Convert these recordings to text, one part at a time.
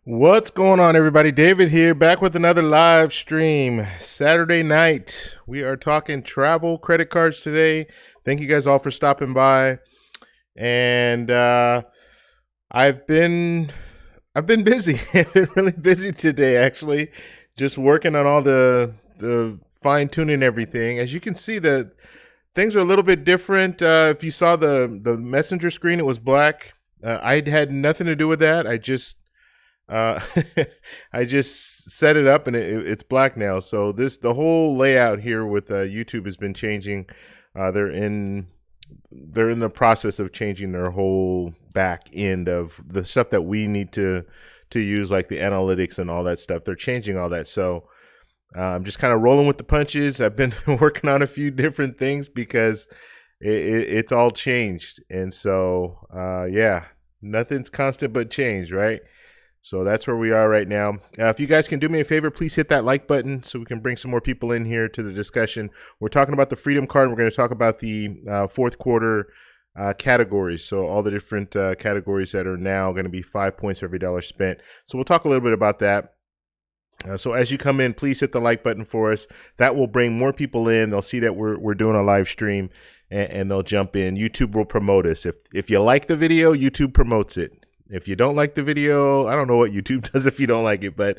What's going on, everybody? David here, back with another live stream. Saturday night, we are talking travel credit cards today. Thank you guys all for stopping by. And I've been busy. I've been really busy today, actually, just working on all the fine tuning everything. As you can see, the things are a little bit different. If you saw the messenger screen, it was black. I had nothing to do with that. Uh, I just set it up and it's black now. So the whole layout here with YouTube has been changing. They're in the process of changing their whole back end of the stuff that we need to use, like the analytics and all that stuff. They're changing all that. So I'm just kind of rolling with the punches. I've been working on a few different things because it's all changed. And so, yeah, nothing's constant but change, right? So that's where we are right now. If you guys can do me a favor, please hit that like button so we can bring some more people in here to the discussion. We're talking about the Freedom Card. We're going to talk about the fourth quarter categories. So all the different categories that are now going to be 5 points for every dollar spent. So we'll talk a little bit about that. So as you come in, please hit the like button for us. That will bring more people in. They'll see that we're doing a live stream and they'll jump in. YouTube will promote us. If you like the video, YouTube promotes it. If you don't like the video, I don't know what YouTube does if you don't like it, but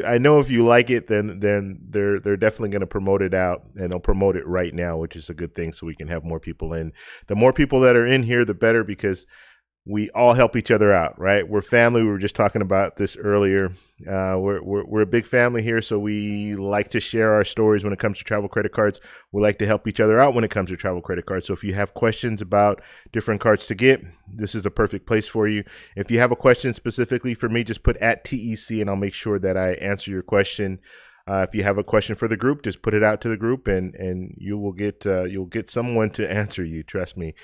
I know if you like it, then they're definitely going to promote it out, and they'll promote it right now, which is a good thing, so we can have more people in. The more people that are in here, the better, because we all help each other out, right? We're family. We were just talking about this earlier. We're a big family here, so we like to share our stories when it comes to travel credit cards. We like to help each other out when it comes to travel credit cards. So if you have questions about different cards to get, this is a perfect place for you. If you have a question specifically for me, just put @TEC, and I'll make sure that I answer your question. If you have a question for the group, just put it out to the group, and you'll get someone to answer you. Trust me.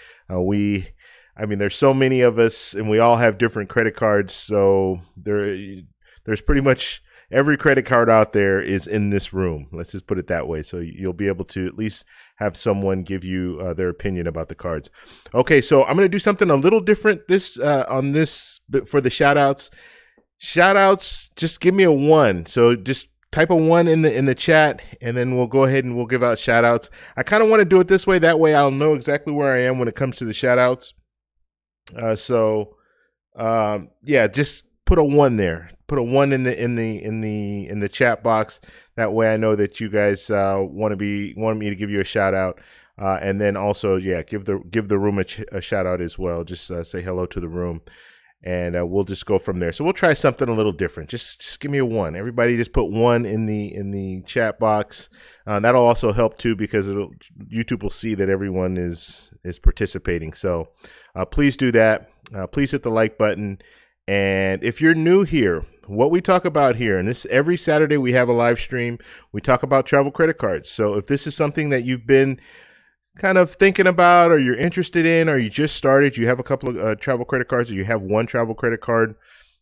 There's so many of us, and we all have different credit cards. So there's pretty much every credit card out there is in this room. Let's just put it that way. So you'll be able to at least have someone give you their opinion about the cards. Okay, so I'm going to do something a little different for the shout outs. Shout outs, just give me a 1. So just type a 1 in the chat, and then we'll go ahead and we'll give out shout outs. I kind of want to do it this way. That way I'll know exactly where I am when it comes to the shout outs. Just put a 1 there. Put a 1 in the chat box. That way I know that you guys want me to give you a shout out. And then also, give the room a shout out as well. Just say hello to the room, and we'll just go from there. So we'll try something a little different. Just give me a 1. Everybody just put 1 in the chat box. That'll also help too, because YouTube will see that everyone is participating. So please do that. Please hit the like button. And if you're new here, what we talk about here, and this every Saturday we have a live stream, we talk about travel credit cards. So if this is something that you've been kind of thinking about, or you're interested in, or you just started, you have a couple of travel credit cards, or you have one travel credit card,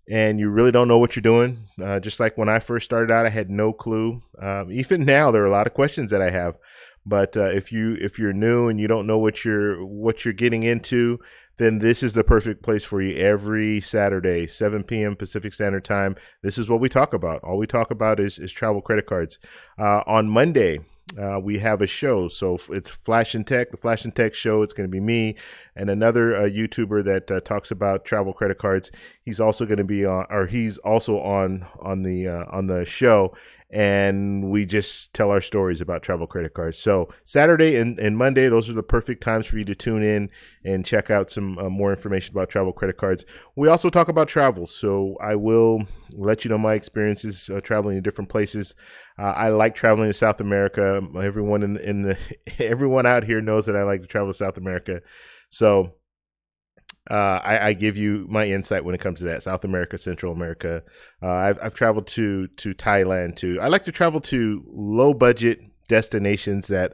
and you really don't know what you're doing, just like when I first started out, I had no clue. Even now, there are a lot of questions that I have. But if you're new and you don't know what you're getting into, then this is the perfect place for you. Every Saturday, 7 p.m. Pacific Standard Time, this is what we talk about. All we talk about is travel credit cards. On Monday, we have a show. So it's Flash and Tech, the Flash and Tech show. It's going to be me and another YouTuber that talks about travel credit cards. He's also going to be on, or he's also on the show. And we just tell our stories about travel credit cards. So Saturday and Monday, those are the perfect times for you to tune in and check out some more information about travel credit cards. We also talk about travel, so I will let you know my experiences traveling to different places. I like traveling to South America. Everyone everyone out here knows that I like to travel to South America. So I give you my insight when it comes to that. South America, Central America. I've traveled to Thailand too. I like to travel to low budget destinations that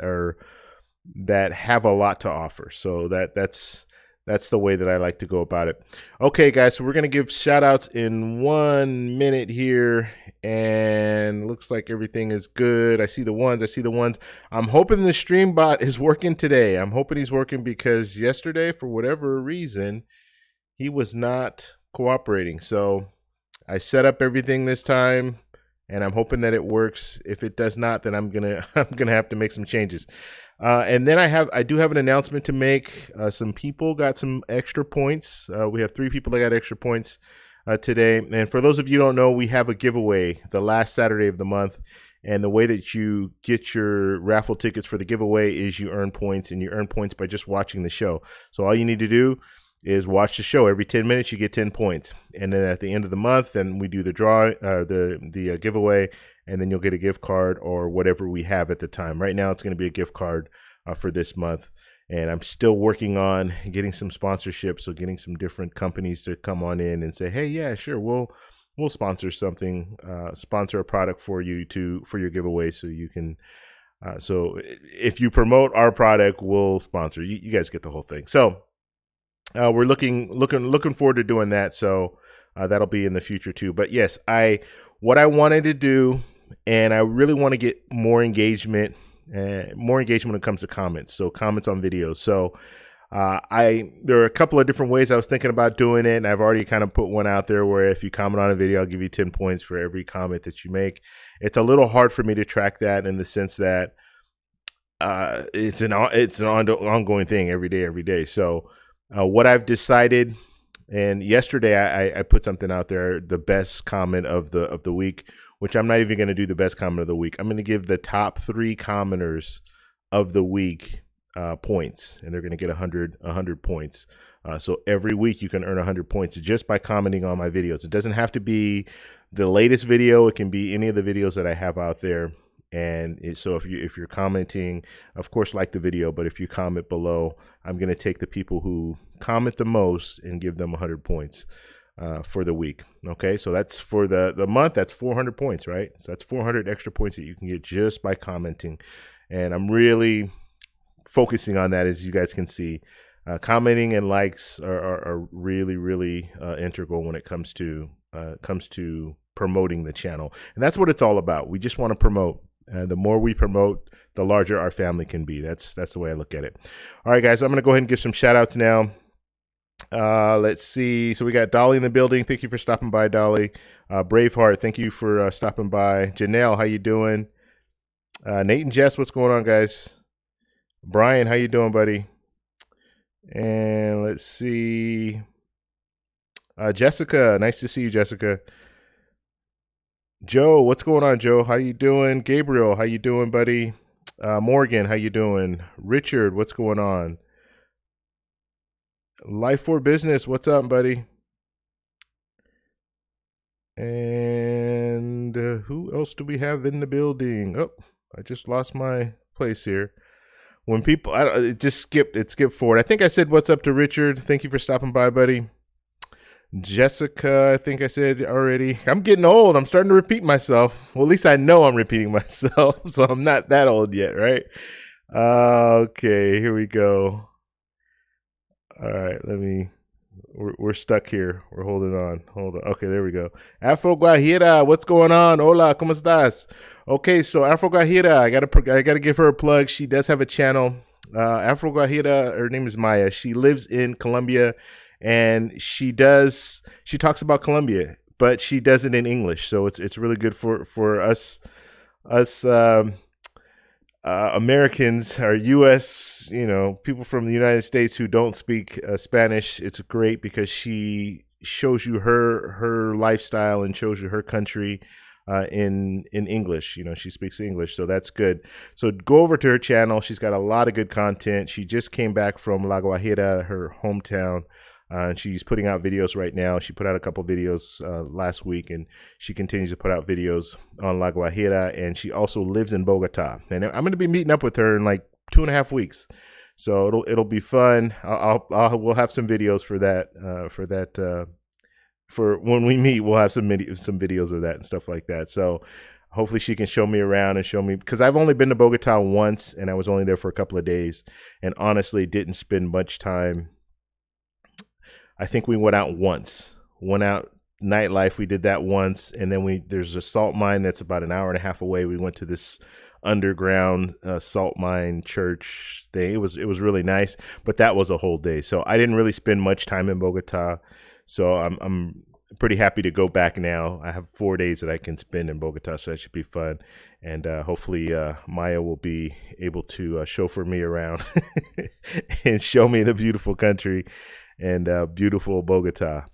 have a lot to offer. So that's the way that I like to go about it. Okay, guys, so we're going to give shout outs in 1 minute here, and looks like everything is good. I see the ones. I'm hoping the stream bot is working today. I'm hoping he's working, because yesterday, for whatever reason, he was not cooperating. So I set up everything this time, and I'm hoping that it works. If it does not, then I'm gonna have to make some changes. And then I do have an announcement to make. Some people got some extra points. We have 3 people that got extra points today. And for those of you who don't know, we have a giveaway the last Saturday of the month. And the way that you get your raffle tickets for the giveaway is you earn points, and you earn points by just watching the show. So all you need to do is watch the show. Every 10 minutes, you get 10 points. And then at the end of the month, then we do the draw, the giveaway, and then you'll get a gift card or whatever we have at the time. Right now, it's going to be a gift card for this month. And I'm still working on getting some sponsorships, so getting some different companies to come on in and say, hey, yeah, sure, we'll sponsor something, sponsor a product for you for your giveaway, so you can. So if you promote our product, we'll sponsor. You guys get the whole thing. So we're looking forward to doing that. So that'll be in the future too. But yes, what I wanted to do, and I really want to get more engagement when it comes to comments. So comments on videos. So there are a couple of different ways I was thinking about doing it, and I've already kind of put one out there where if you comment on a video, I'll give you 10 points for every comment that you make. It's a little hard for me to track that in the sense that it's an ongoing thing every day. So what I've decided, and yesterday I put something out there, the best comment of the week, which I'm not even going to do the best comment of the week. I'm going to give the top 3 commenters of the week points, and they're going to get 100 points. So every week you can earn 100 points just by commenting on my videos. It doesn't have to be the latest video. It can be any of the videos that I have out there. And so if you're commenting, of course, like the video, but if you comment below, I'm going to take the people who comment the most and give them 100 points for the week. Okay, so that's for the month. That's 400 points, right? So that's 400 extra points that you can get just by commenting. And I'm really focusing on that, as you guys can see. Commenting and likes are really integral when it comes to promoting the channel, and that's what it's all about. We just want to promote. The more we promote, the larger our family can be. That's the way I look at it. All right, guys, I'm going to go ahead and give some shout outs now. Let's see. So we got Dolly in the building. Thank you for stopping by, Dolly. Braveheart, thank you for stopping by. Janelle, how you doing? Nate and Jess, what's going on, guys? Brian, how you doing, buddy? And let's see. Jessica, nice to see you, Jessica. Joe, what's going on, Joe? How you doing? Gabriel, how you doing, buddy? Morgan, how you doing? Richard, what's going on? Life for Business, what's up, buddy? And who else do we have in the building? Oh, I just lost my place here. When people, it skipped forward. I think I said what's up to Richard. Thank you for stopping by, buddy. Jessica, I think I said already. I'm getting old. I'm starting to repeat myself. Well, at least I know I'm repeating myself, so I'm not that old yet, right? Okay, here we go. All right, we're stuck here. We're holding on. Hold on. Okay, there we go. Afro Guajira, what's going on? Hola, ¿cómo estás? Okay, so Afro Guajira, I gotta give her a plug. She does have a channel. Afro Guajira, her name is Maya. She lives in Colombia, and she talks about Colombia, but she does it in English. So it's really good for us Americans or U.S., people from the United States who don't speak Spanish. It's great because she shows you her lifestyle and shows you her country in English. She speaks English, so that's good. So go over to her channel. She's got a lot of good content. She just came back from La Guajira, her hometown. And she's putting out videos right now. She put out a couple videos last week, and she continues to put out videos on La Guajira. And she also lives in Bogota. And I'm going to be meeting up with her in like 2.5 weeks, so it'll be fun. We'll have some videos for that. For when we meet, we'll have some videos of that and stuff like that. So hopefully she can show me around and show me, because I've only been to Bogota once, and I was only there for a couple of days, and honestly didn't spend much time. I think we went out nightlife. We did that once. And then there's a salt mine that's about an hour and a half away. We went to this underground salt mine church thing. It was really nice, but that was a whole day. So I didn't really spend much time in Bogota. So I'm pretty happy to go back now. I have 4 days that I can spend in Bogota, so that should be fun. And hopefully Maya will be able to chauffeur me around and show me the beautiful country and beautiful Bogota.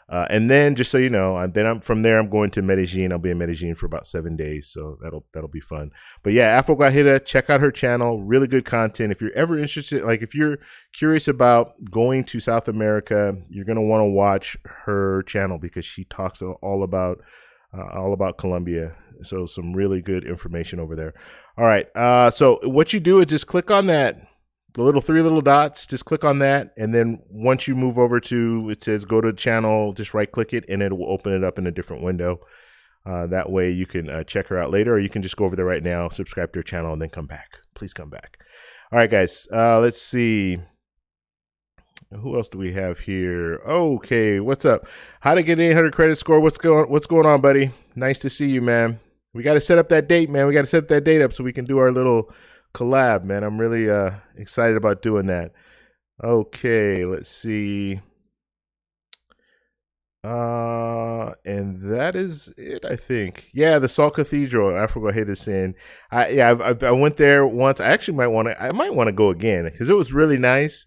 And then, just so you know, I'm from there. I'm going to Medellin. I'll be in Medellin for about 7 days, so that'll be fun. But yeah, Afro Guajira, check out her channel. Really good content. If you're ever interested, like if you're curious about going to South America, you're gonna want to watch her channel because she talks all about Colombia. So some really good information over there. All right. So what you do is just click on that. The three little dots, just click on that. And then once you move over to, it says go to channel, just right click it and it will open it up in a different window. That way you can check her out later, or you can just go over there right now, subscribe to her channel, and then come back. Please come back. All right, guys, let's see. Who else do we have here? Okay, what's up? How to get an 800 credit score. What's going on, buddy? Nice to see you, man. We got to set up that date, man. We got to set that date up so we can do our little collab, man. I'm really excited about doing that. Okay, let's see. And that is it, I think. Yeah, the Salt Cathedral. I forgot hit this in. I went there once. I actually might want to go again because it was really nice.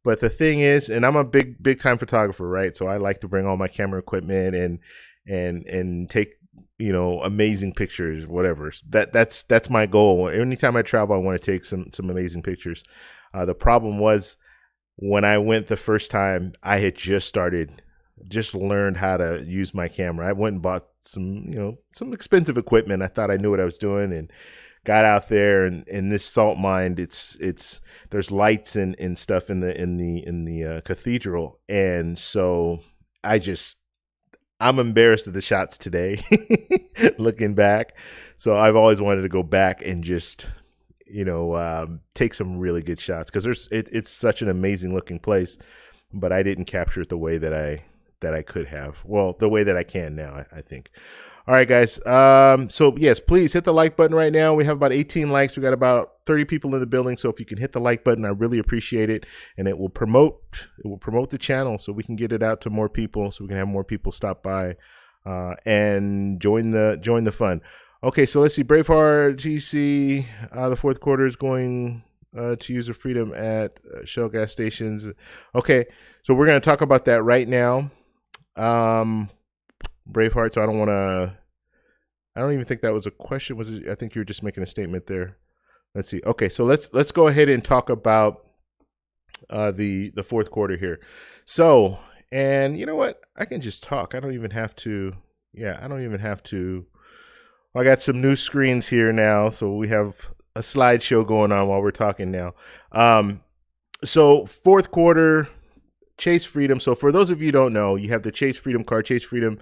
But the thing is, and I'm a big time photographer, right? So I like to bring all my camera equipment and take, you know, amazing pictures, whatever. That's my goal. Anytime I travel, I want to take some amazing pictures. The problem was when I went the first time, I had just learned how to use my camera. I went and bought some expensive equipment. I thought I knew what I was doing and got out there, and in this salt mine, there's lights and stuff in the cathedral, and so I'm embarrassed of the shots today, looking back. So I've always wanted to go back and just, take some really good shots because it's such an amazing looking place, but I didn't capture it the way that I could have. Well, the way that I can now, I think. All right, guys. So yes, please hit the like button right now. We have about 18 likes. We got about 30 people in the building. So if you can hit the like button, I really appreciate it. And it will promote the channel so we can get it out to more people, so we can have more people stop by and join the fun. Okay, so let's see. Braveheart GC, the fourth quarter is going to user freedom at Shell gas stations. Okay, so we're going to talk about that right now. Braveheart, so I don't even think that was a question. I think you were just making a statement there. Let's see. Okay, so let's go ahead and talk about the fourth quarter here. So, and you know what? I can just talk. I don't even have to. I got some new screens here now, so we have a slideshow going on while we're talking now. So fourth quarter, Chase Freedom. So for those of you who don't know, you have the Chase Freedom card. Chase Freedom.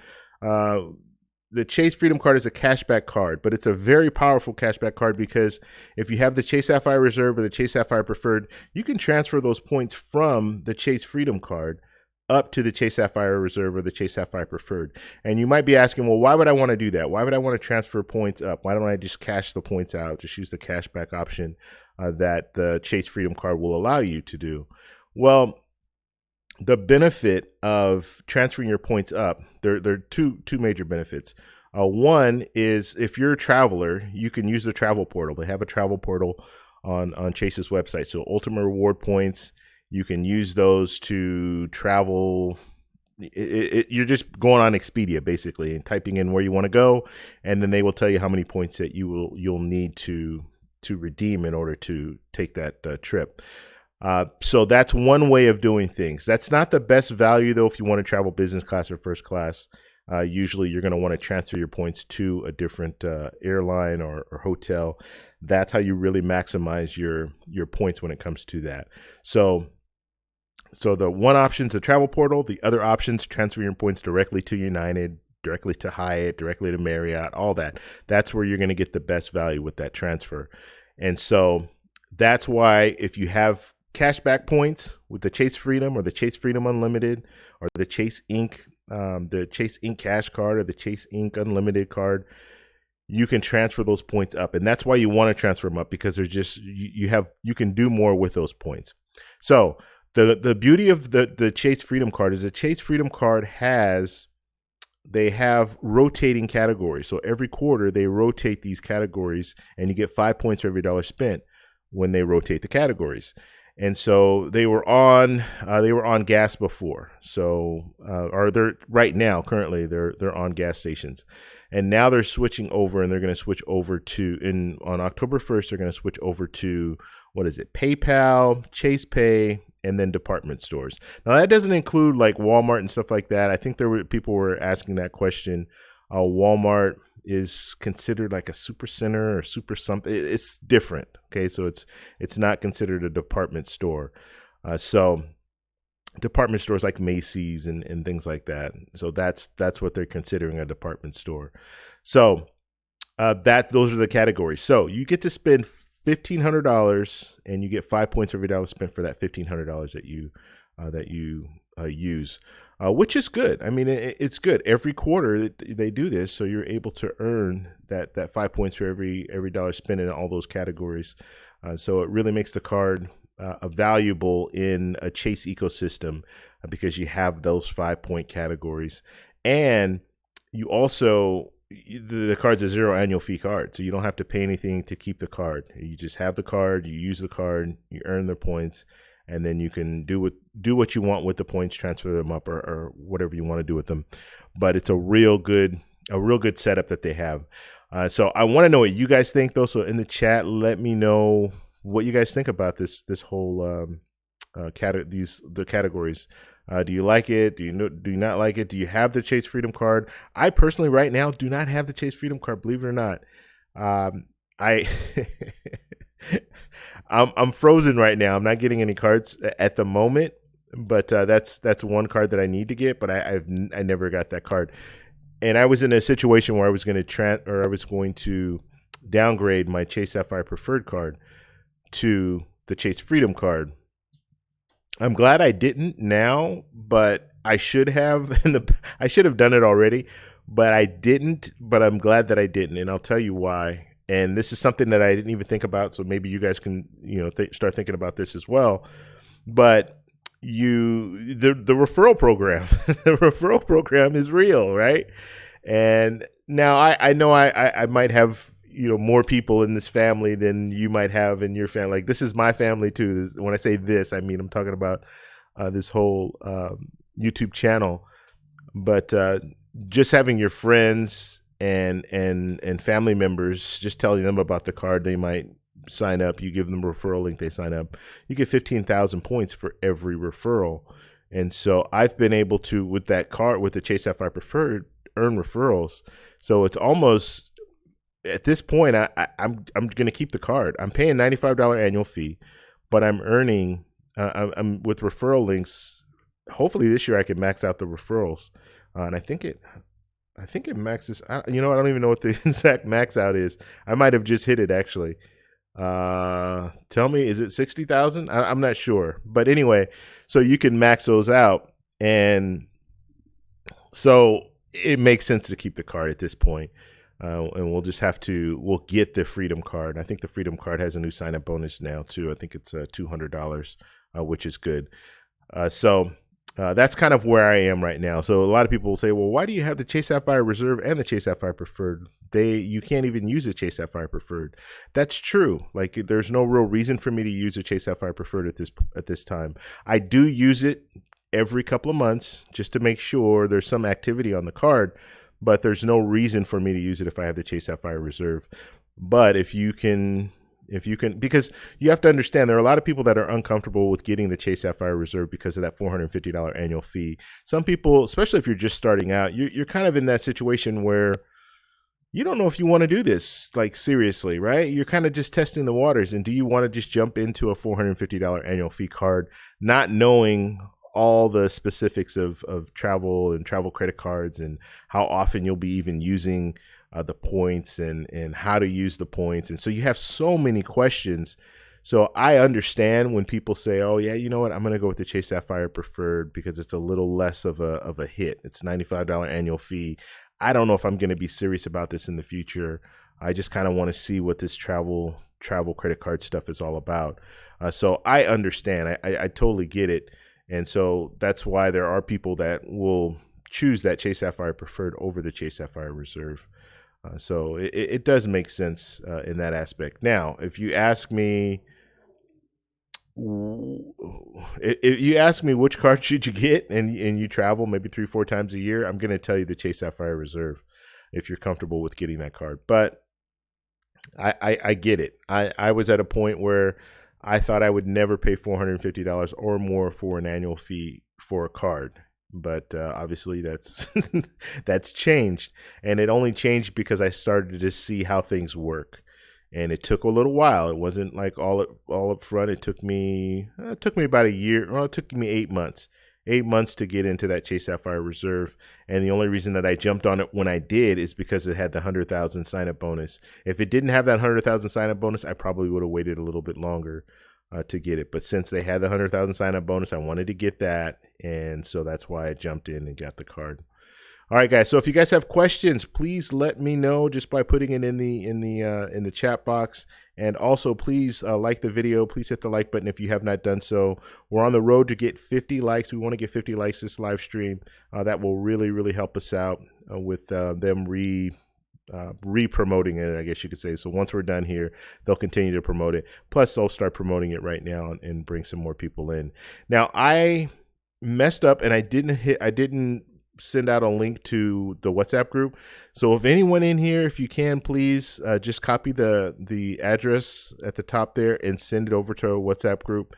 The Chase Freedom card is a cashback card, but it's a very powerful cashback card because if you have the Chase Sapphire Reserve or the Chase Sapphire Preferred, you can transfer those points from the Chase Freedom card up to the Chase Sapphire Reserve or the Chase Sapphire Preferred. And you might be asking, well, why would I want to do that? Why would I want to transfer points up? Why don't I just cash the points out? Just use the cashback option that the Chase Freedom card will allow you to do. Well, the benefit of transferring your points up, there are two major benefits. One is if you're a traveler, you can use the travel portal. They have a travel portal on Chase's website. So Ultimate Reward Points, you can use those to travel. You're just going on Expedia basically and typing in where you want to go, and then they will tell you how many points that you'll need to redeem in order to take that trip. So that's one way of doing things. That's not the best value though. If you want to travel business class or first class, usually you're going to want to transfer your points to a different airline or hotel. That's how you really maximize your points when it comes to that. So the one option is the travel portal. The other options, transfer your points directly to United, directly to Hyatt, directly to Marriott, all that. That's where you're going to get the best value with that transfer. And so that's why if you have cashback points with the Chase Freedom or the Chase Freedom Unlimited or the Chase Ink Cash card or the Chase Ink Unlimited card, you can transfer those points up. And that's why you want to transfer them up, because there's just you can do more with those points. So the beauty of the Chase Freedom card is the Chase Freedom card has they have rotating categories. So every quarter they rotate these categories, and you get 5 points for every dollar spent when they rotate the categories. And so they were on gas before. So or they're right now currently they're on gas stations. And now they're switching over, and they're going to switch over to on October 1st they're going to switch over to PayPal, Chase Pay, and then department stores. Now that doesn't include like Walmart and stuff like that. I think people were asking that question. Walmart is considered like a super center or super something. It's different. Okay, so it's not considered a department store. So department stores like Macy's and things like that. So that's what they're considering a department store. So those are the categories. So you get to spend $1,500, and you get 5 points for every dollar spent for that $1,500 that you use, which is good. I mean, it's good. Every quarter they do this, so you're able to earn that 5 points for every dollar spent in all those categories. So it really makes the card valuable in a Chase ecosystem because you have those 5 point categories, and you also. The card's a zero annual fee card, so you don't have to pay anything to keep the card. You just have the card, you use the card, you earn the points, and then you can do what you want with the points, transfer them up or whatever you want to do with them. But it's a real good setup that they have. So I want to know what you guys think, though. So in the chat, let me know what you guys think about this whole the categories. Do you like it? Do you not like it? Do you have the Chase Freedom card? I personally right now do not have the Chase Freedom card, believe it or not. I'm frozen right now. I'm not getting any cards at the moment, but that's one card that I need to get, but I never got that card. And I was in a situation where I was going to downgrade my Chase Sapphire Preferred card to the Chase Freedom card. I'm glad I didn't now, but I should have. I should have done it already, but I didn't. But I'm glad that I didn't, and I'll tell you why. And this is something that I didn't even think about, so maybe you guys can, start thinking about this as well. But the referral program, the referral program is real, right? And now I know I might have more people in this family than you might have in your family. Like, this is my family too. When I say this, I mean I'm talking about this whole YouTube channel. But just having your friends and family members, just telling them about the card, they might sign up. You give them a referral link, they sign up. You get 15,000 points for every referral. And so I've been able to, with that card, with the Chase Sapphire Preferred, earn referrals. So it's almost, at this point, I'm going to keep the card. I'm paying $95 annual fee, but I'm earning. I'm with referral links. Hopefully this year I can max out the referrals, and I think it maxes. I don't even know what the exact max out is. I might have just hit it actually. Tell me, is it 60,000? I'm not sure, but anyway, so you can max those out, and so it makes sense to keep the card at this point. And we'll get the Freedom card. I think the Freedom card has a new sign-up bonus now too. I think it's $200, which is good. So that's kind of where I am right now. So a lot of people will say, well, why do you have the Chase Sapphire Reserve and the Chase Sapphire Preferred? You can't even use the Chase Sapphire Preferred. That's true. Like, there's no real reason for me to use the Chase Sapphire Preferred at this time. I do use it every couple of months just to make sure there's some activity on the card. But there's no reason for me to use it if I have the Chase Sapphire Reserve. But if you can, because you have to understand, there are a lot of people that are uncomfortable with getting the Chase Sapphire Reserve because of that $450 annual fee. Some people, especially if you're just starting out, you're kind of in that situation where you don't know if you want to do this, like, seriously, right? You're kind of just testing the waters. And do you want to just jump into a $450 annual fee card, not knowing all the specifics of travel and travel credit cards and how often you'll be even using the points and how to use the points? And so you have so many questions. So I understand when people say, oh yeah, you know what, I'm going to go with the Chase Sapphire Preferred because it's a little less of a hit. It's $95 annual fee. I don't know if I'm going to be serious about this in the future. I just kind of want to see what this travel credit card stuff is all about. So I understand. I totally get it. And so that's why there are people that will choose that Chase Sapphire Preferred over the Chase Sapphire Reserve. So it does make sense in that aspect. Now, if you ask me, which card should you get, and you travel maybe 3-4 times a year, I'm going to tell you the Chase Sapphire Reserve if you're comfortable with getting that card. But I get it. I was at a point where I thought I would never pay $450 or more for an annual fee for a card. But obviously that's that's changed, and it only changed because I started to see how things work, and it took a little while. It wasn't like all up front. It took me about a year. Well, it took me 8 months. 8 months to get into that Chase Sapphire Reserve, and the only reason that I jumped on it when I did is because it had the 100,000 sign up bonus. If it didn't have that 100,000 sign up bonus, I probably would have waited a little bit longer to get it. But since they had the 100,000 sign up bonus, I wanted to get that, and so that's why I jumped in and got the card. All right, guys. So if you guys have questions, please let me know just by putting it in the chat box, and also please like the video. Please hit the like button if you have not done so. We're on the road to get 50 likes. We want to get 50 likes this live stream. That will really help us out with them re-promoting it, I guess you could say. So once we're done here, they'll continue to promote it. Plus, they'll start promoting it right now and bring some more people in. Now, I messed up and I didn't send out a link to the WhatsApp group. So if anyone in here, if you can, please just copy the address at the top there and send it over to a WhatsApp group,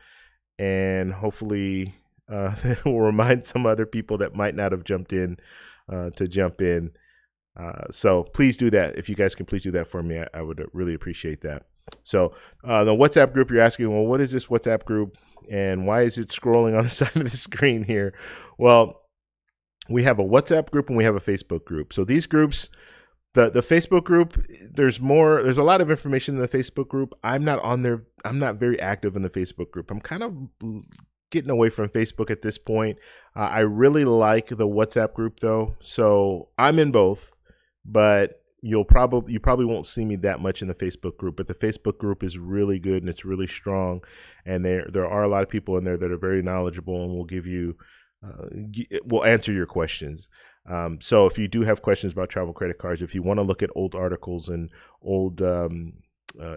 and hopefully that will remind some other people that might not have jumped in to jump in. So please do that. If you guys can please do that for me, I would really appreciate that. So the WhatsApp group, you're asking, well, what is this WhatsApp group and why is it scrolling on the side of the screen here? Well, we have a WhatsApp group and we have a Facebook group. So these groups, the Facebook group, there's a lot of information in the Facebook group. I'm not on there. I'm not very active in the Facebook group. I'm kind of getting away from Facebook at this point. I really like the WhatsApp group though. So I'm in both, but you probably won't see me that much in the Facebook group, but the Facebook group is really good and it's really strong. And there are a lot of people in there that are very knowledgeable and will give you, will answer your questions. So if you do have questions about travel credit cards, if you want to look at old articles and old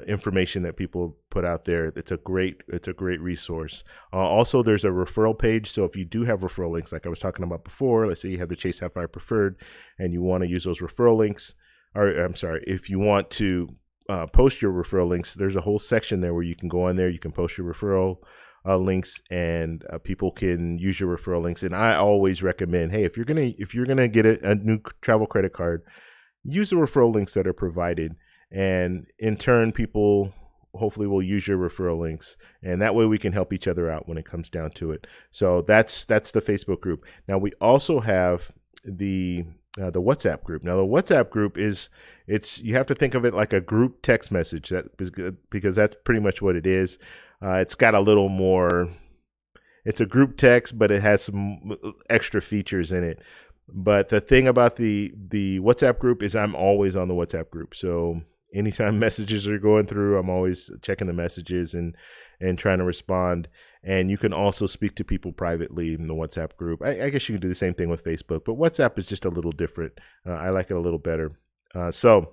information that people put out there, it's a great resource. Also, there's a referral page. So if you do have referral links, like I was talking about before, let's say you have the Chase Sapphire Preferred and you want to use those referral links, or I'm sorry, if you want to post your referral links, there's a whole section there where you can go on there, you can post your referral links, and people can use your referral links. And I always recommend, hey, if you're gonna get a new travel credit card, use the referral links that are provided, and in turn, people hopefully will use your referral links, and that way we can help each other out when it comes down to it. So that's the Facebook group. Now we also have the WhatsApp group. Now the WhatsApp group you have to think of it like a group text message, because that's pretty much what it is. It's got a little more, it's a group text, but it has some extra features in it. But the thing about the WhatsApp group is I'm always on the WhatsApp group. So anytime messages are going through, I'm always checking the messages and trying to respond. And you can also speak to people privately in the WhatsApp group. I guess you can do the same thing with Facebook, but WhatsApp is just a little different. I like it a little better. So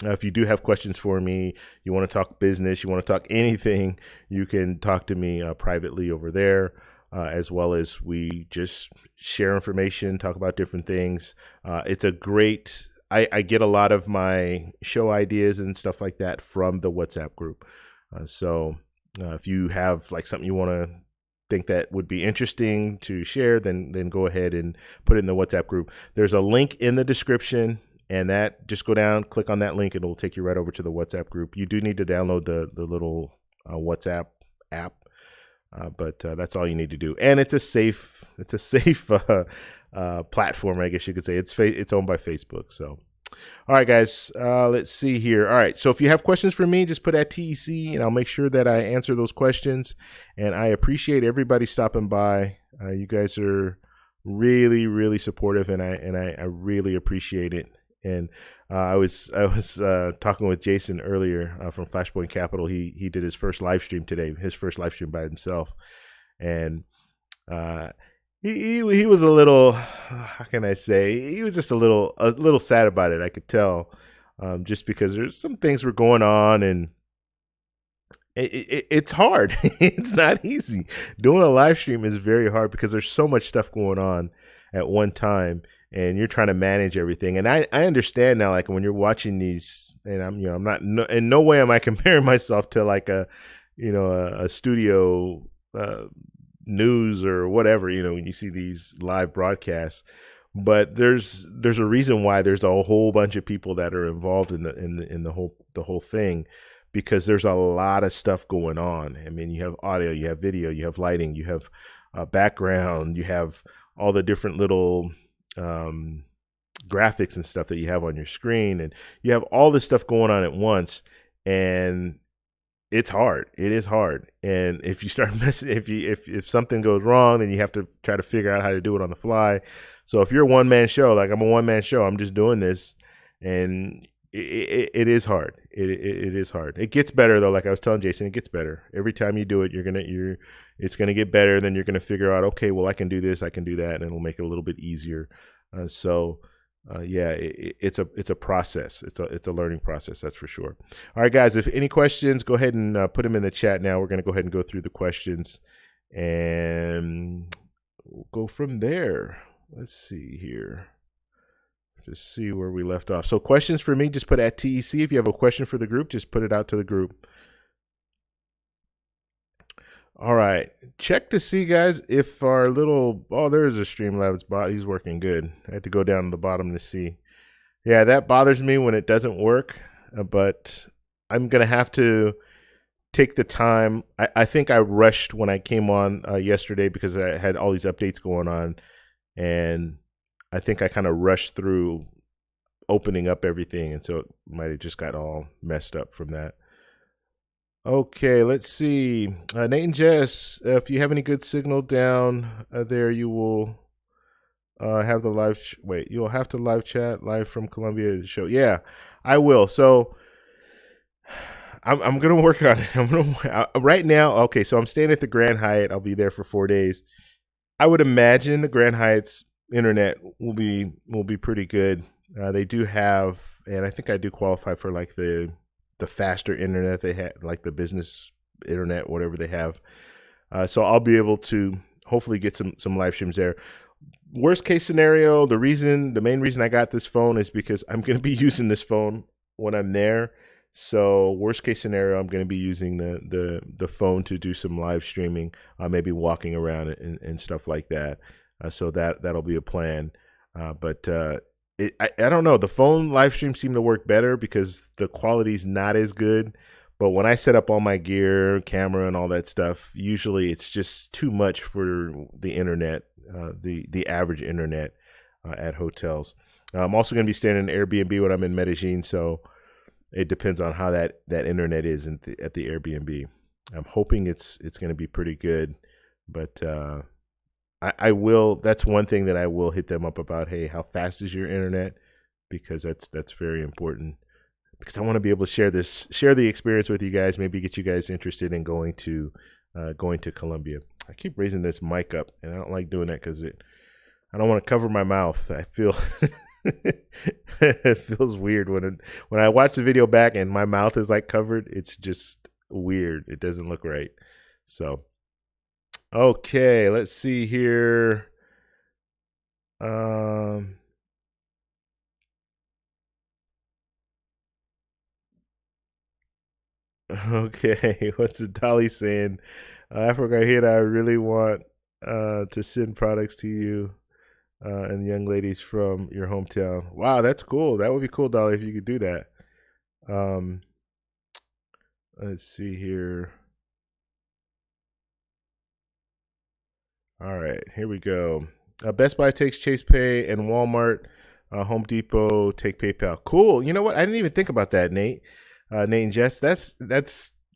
if you do have questions for me, you want to talk business, you want to talk anything, you can talk to me privately over there, as well as we just share information, talk about different things. It's a great, I get a lot of my show ideas and stuff like that from the WhatsApp group. So if you have like something you want to think that would be interesting to share, then go ahead and put it in the WhatsApp group. There's a link in the description, and that, just go down, click on that link, and it'll take you right over to the WhatsApp group. You do need to download the little WhatsApp app, but that's all you need to do. And it's a safe platform, I guess you could say. It's owned by Facebook. So, all right, guys, let's see here. All right, so if you have questions for me, just put at TEC, and I'll make sure that I answer those questions. And I appreciate everybody stopping by. You guys are really supportive, and I really appreciate it. And I was talking with Jason earlier from Flashpoint Capital. He did his first live stream today, his first live stream by himself, and he was a little, how can I say? He was just a little sad about it. I could tell, just because there's some things were going on, and it's hard. It's not easy. Doing a live stream is very hard because there's so much stuff going on at one time, and you're trying to manage everything. And I understand now, like when you're watching these, and I'm not, in no way am I comparing myself to like a studio news or whatever, when you see these live broadcasts. But there's a reason why there's a whole bunch of people that are involved in the whole thing, because there's a lot of stuff going on. I mean, you have audio, you have video, you have lighting, you have background, you have all the different little graphics and stuff that you have on your screen, and you have all this stuff going on at once, and it's hard. It is hard. And if you start messing, if something goes wrong, then you have to try to figure out how to do it on the fly. So if you're a one-man show, like I'm a one-man show, I'm just doing this, and it is hard. It is hard. It gets better though. Like I was telling Jason, it gets better every time you do it. It's gonna get better. Then you're gonna figure out, okay, well, I can do this, I can do that, and it'll make it a little bit easier. It's a process. It's a learning process, that's for sure. All right, guys, if any questions, go ahead and put them in the chat now. We're gonna go ahead and go through the questions, and we'll go from there. Let's see here. Just see where we left off. So questions for me, just put at TEC. If you have a question for the group, just put it out to the group. All right. Check to see, guys, if our there's a Streamlabs bot. He's working good. I had to go down to the bottom to see. Yeah, that bothers me when it doesn't work, but I'm going to have to take the time. I think I rushed when I came on yesterday because I had all these updates going on, and I think I kind of rushed through opening up everything, and so it might have just got all messed up from that. Okay, let's see. Nate and Jess, if you have any good signal down there, you will have the live. You'll have to live chat live from Columbia show. Yeah, I will. So I'm gonna work on it. Right now. Okay, so I'm staying at the Grand Hyatt. I'll be there for 4 days. I would imagine the Grand Hyatt's internet will be pretty good. They do have, and I think I do qualify for like the faster internet they have, like the business internet, whatever they have. So I'll be able to hopefully get some live streams there. Worst case scenario, the main reason I got this phone is because I'm going to be using this phone when I'm there. So worst case scenario, I'm going to be using the phone to do some live streaming, maybe walking around and stuff like that. So that'll be a plan. But I don't know. The phone live streams seem to work better because the quality's not as good. But when I set up all my gear, camera, and all that stuff, usually it's just too much for the internet, the average internet at hotels. I'm also going to be staying in Airbnb when I'm in Medellin, so it depends on how that internet is at the Airbnb. I'm hoping it's going to be pretty good, but I will. That's one thing that I will hit them up about. Hey, how fast is your internet? Because that's very important. Because I want to be able to share the experience with you guys. Maybe get you guys interested in going to Columbia. I keep raising this mic up, and I don't like doing that because I don't want to cover my mouth. I feel it feels weird when I watch the video back and my mouth is like covered. It's just weird. It doesn't look right. So. Okay, let's see here. Okay, what's the Dolly saying? Africa hit. I really want to send products to you and young ladies from your hometown. Wow, that's cool. That would be cool, Dolly, if you could do that. Let's see here. All right, here we go. Best Buy takes Chase Pay, and Walmart, Home Depot take PayPal. Cool. You know what? I didn't even think about that, Nate. Nate and Jess. That's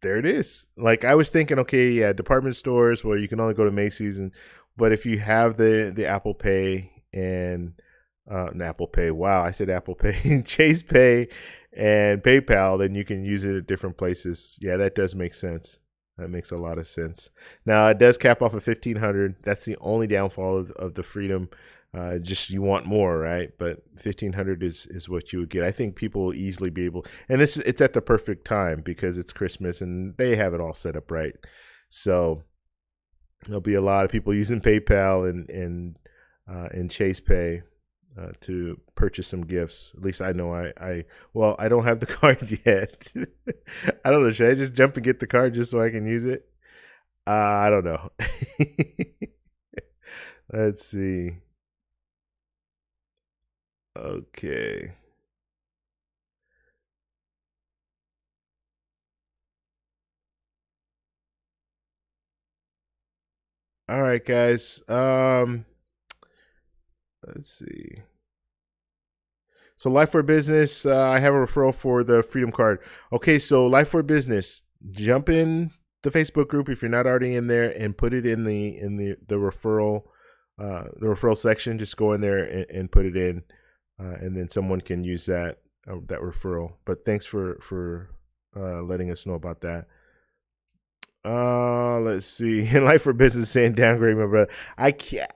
there it is. Like I was thinking, okay, yeah, department stores where you can only go to Macy's, but if you have the Apple Pay and Apple Pay, wow, I said Apple Pay, Chase Pay, and PayPal, then you can use it at different places. Yeah, that does make sense. That makes a lot of sense. Now it does cap off at 1,500. That's the only downfall of the Freedom. Just you want more, right? But 1,500 is what you would get. I think people will easily be able, and it's at the perfect time because it's Christmas and they have it all set up right. So there'll be a lot of people using PayPal and Chase Pay to purchase some gifts. At least I know I don't have the card yet. I don't know. Should I just jump and get the card just so I can use it? I don't know. Let's see. Okay. All right, guys. Let's see. So Life for Business, I have a referral for the Freedom Card. Okay, so Life for Business, jump in the Facebook group if you're not already in there, and put it in the referral section. Just go in there and put it in, and then someone can use that referral. But thanks for letting us know about that. Let's see. In Life for Business saying downgrade my brother. I can't.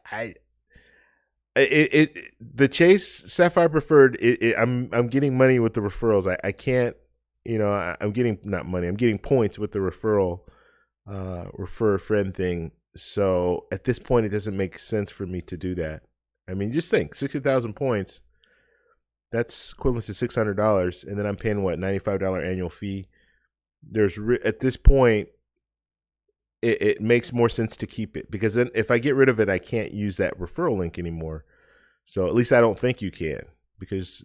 The Chase Sapphire Preferred. I'm getting money with the referrals. I can't. I'm getting not money. I'm getting points with the referral, refer a friend thing. So at this point, it doesn't make sense for me to do that. I mean, just think, 60,000 points. That's equivalent to $600, and then I'm paying what, $95 annual fee. At this point, it makes more sense to keep it, because then if I get rid of it, I can't use that referral link anymore. So at least I don't think you can, because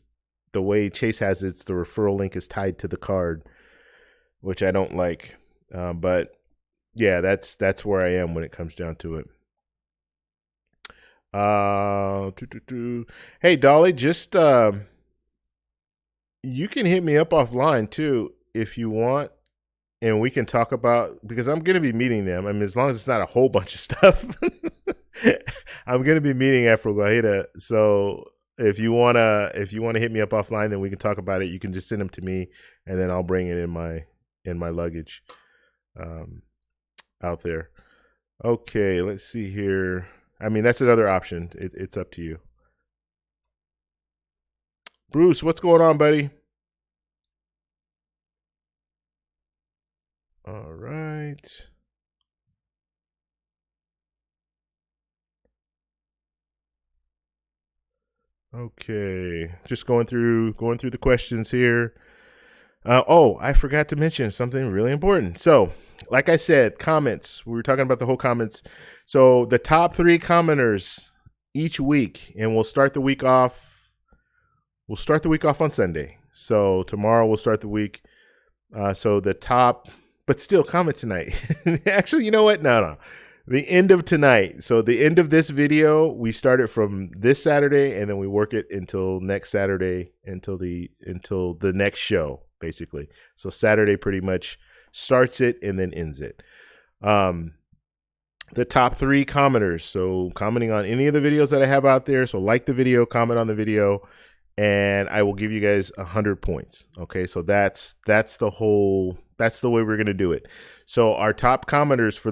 the way Chase has it, the referral link is tied to the card, which I don't like. But yeah, that's where I am when it comes down to it. Hey Dolly, just you can hit me up offline too if you want, and we can talk about, because I'm going to be meeting them. I mean, as long as it's not a whole bunch of stuff, I'm going to be meeting Afro Guajira. So if you wanna hit me up offline, then we can talk about it. You can just send them to me, and then I'll bring it in my luggage out there. Okay, let's see here. I mean, that's another option. It's up to you. Bruce, what's going on, buddy? All right. Okay, just going through the questions here. I forgot to mention something really important. So, like I said, comments. We were talking about the whole comments. So the top 3 commenters each week, and we'll start the week off. We'll start the week off on Sunday. So tomorrow we'll start the week. So the top, but still comment tonight. Actually, you know what? No. The end of tonight. So the end of this video, we start it from this Saturday, and then we work it until next Saturday, until the next show, basically. So Saturday pretty much starts it and then ends it. The top 3 commenters. So commenting on any of the videos that I have out there. So like the video, comment on the video, and I will give you guys 100 points. Okay, so that's the way we're gonna do it. So our top commenters for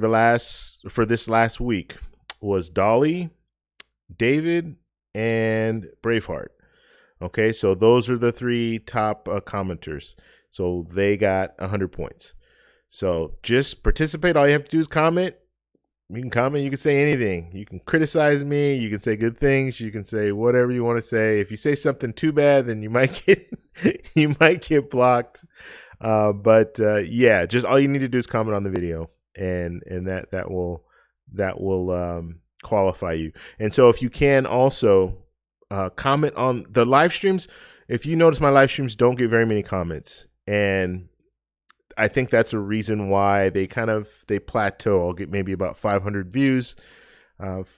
this last week was Dolly, David, and Braveheart. Okay, so those are the 3 top commenters. So they got 100 points. So just participate. All you have to do is comment. You can comment. You can say anything. You can criticize me. You can say good things. You can say whatever you want to say. If you say something too bad, then you might get blocked. Yeah, just all you need to do is comment on the video, and that will qualify you. And so if you can also comment on the live streams. If you notice, my live streams don't get very many comments, and I think that's a reason why they plateau. I'll get maybe about 500 views,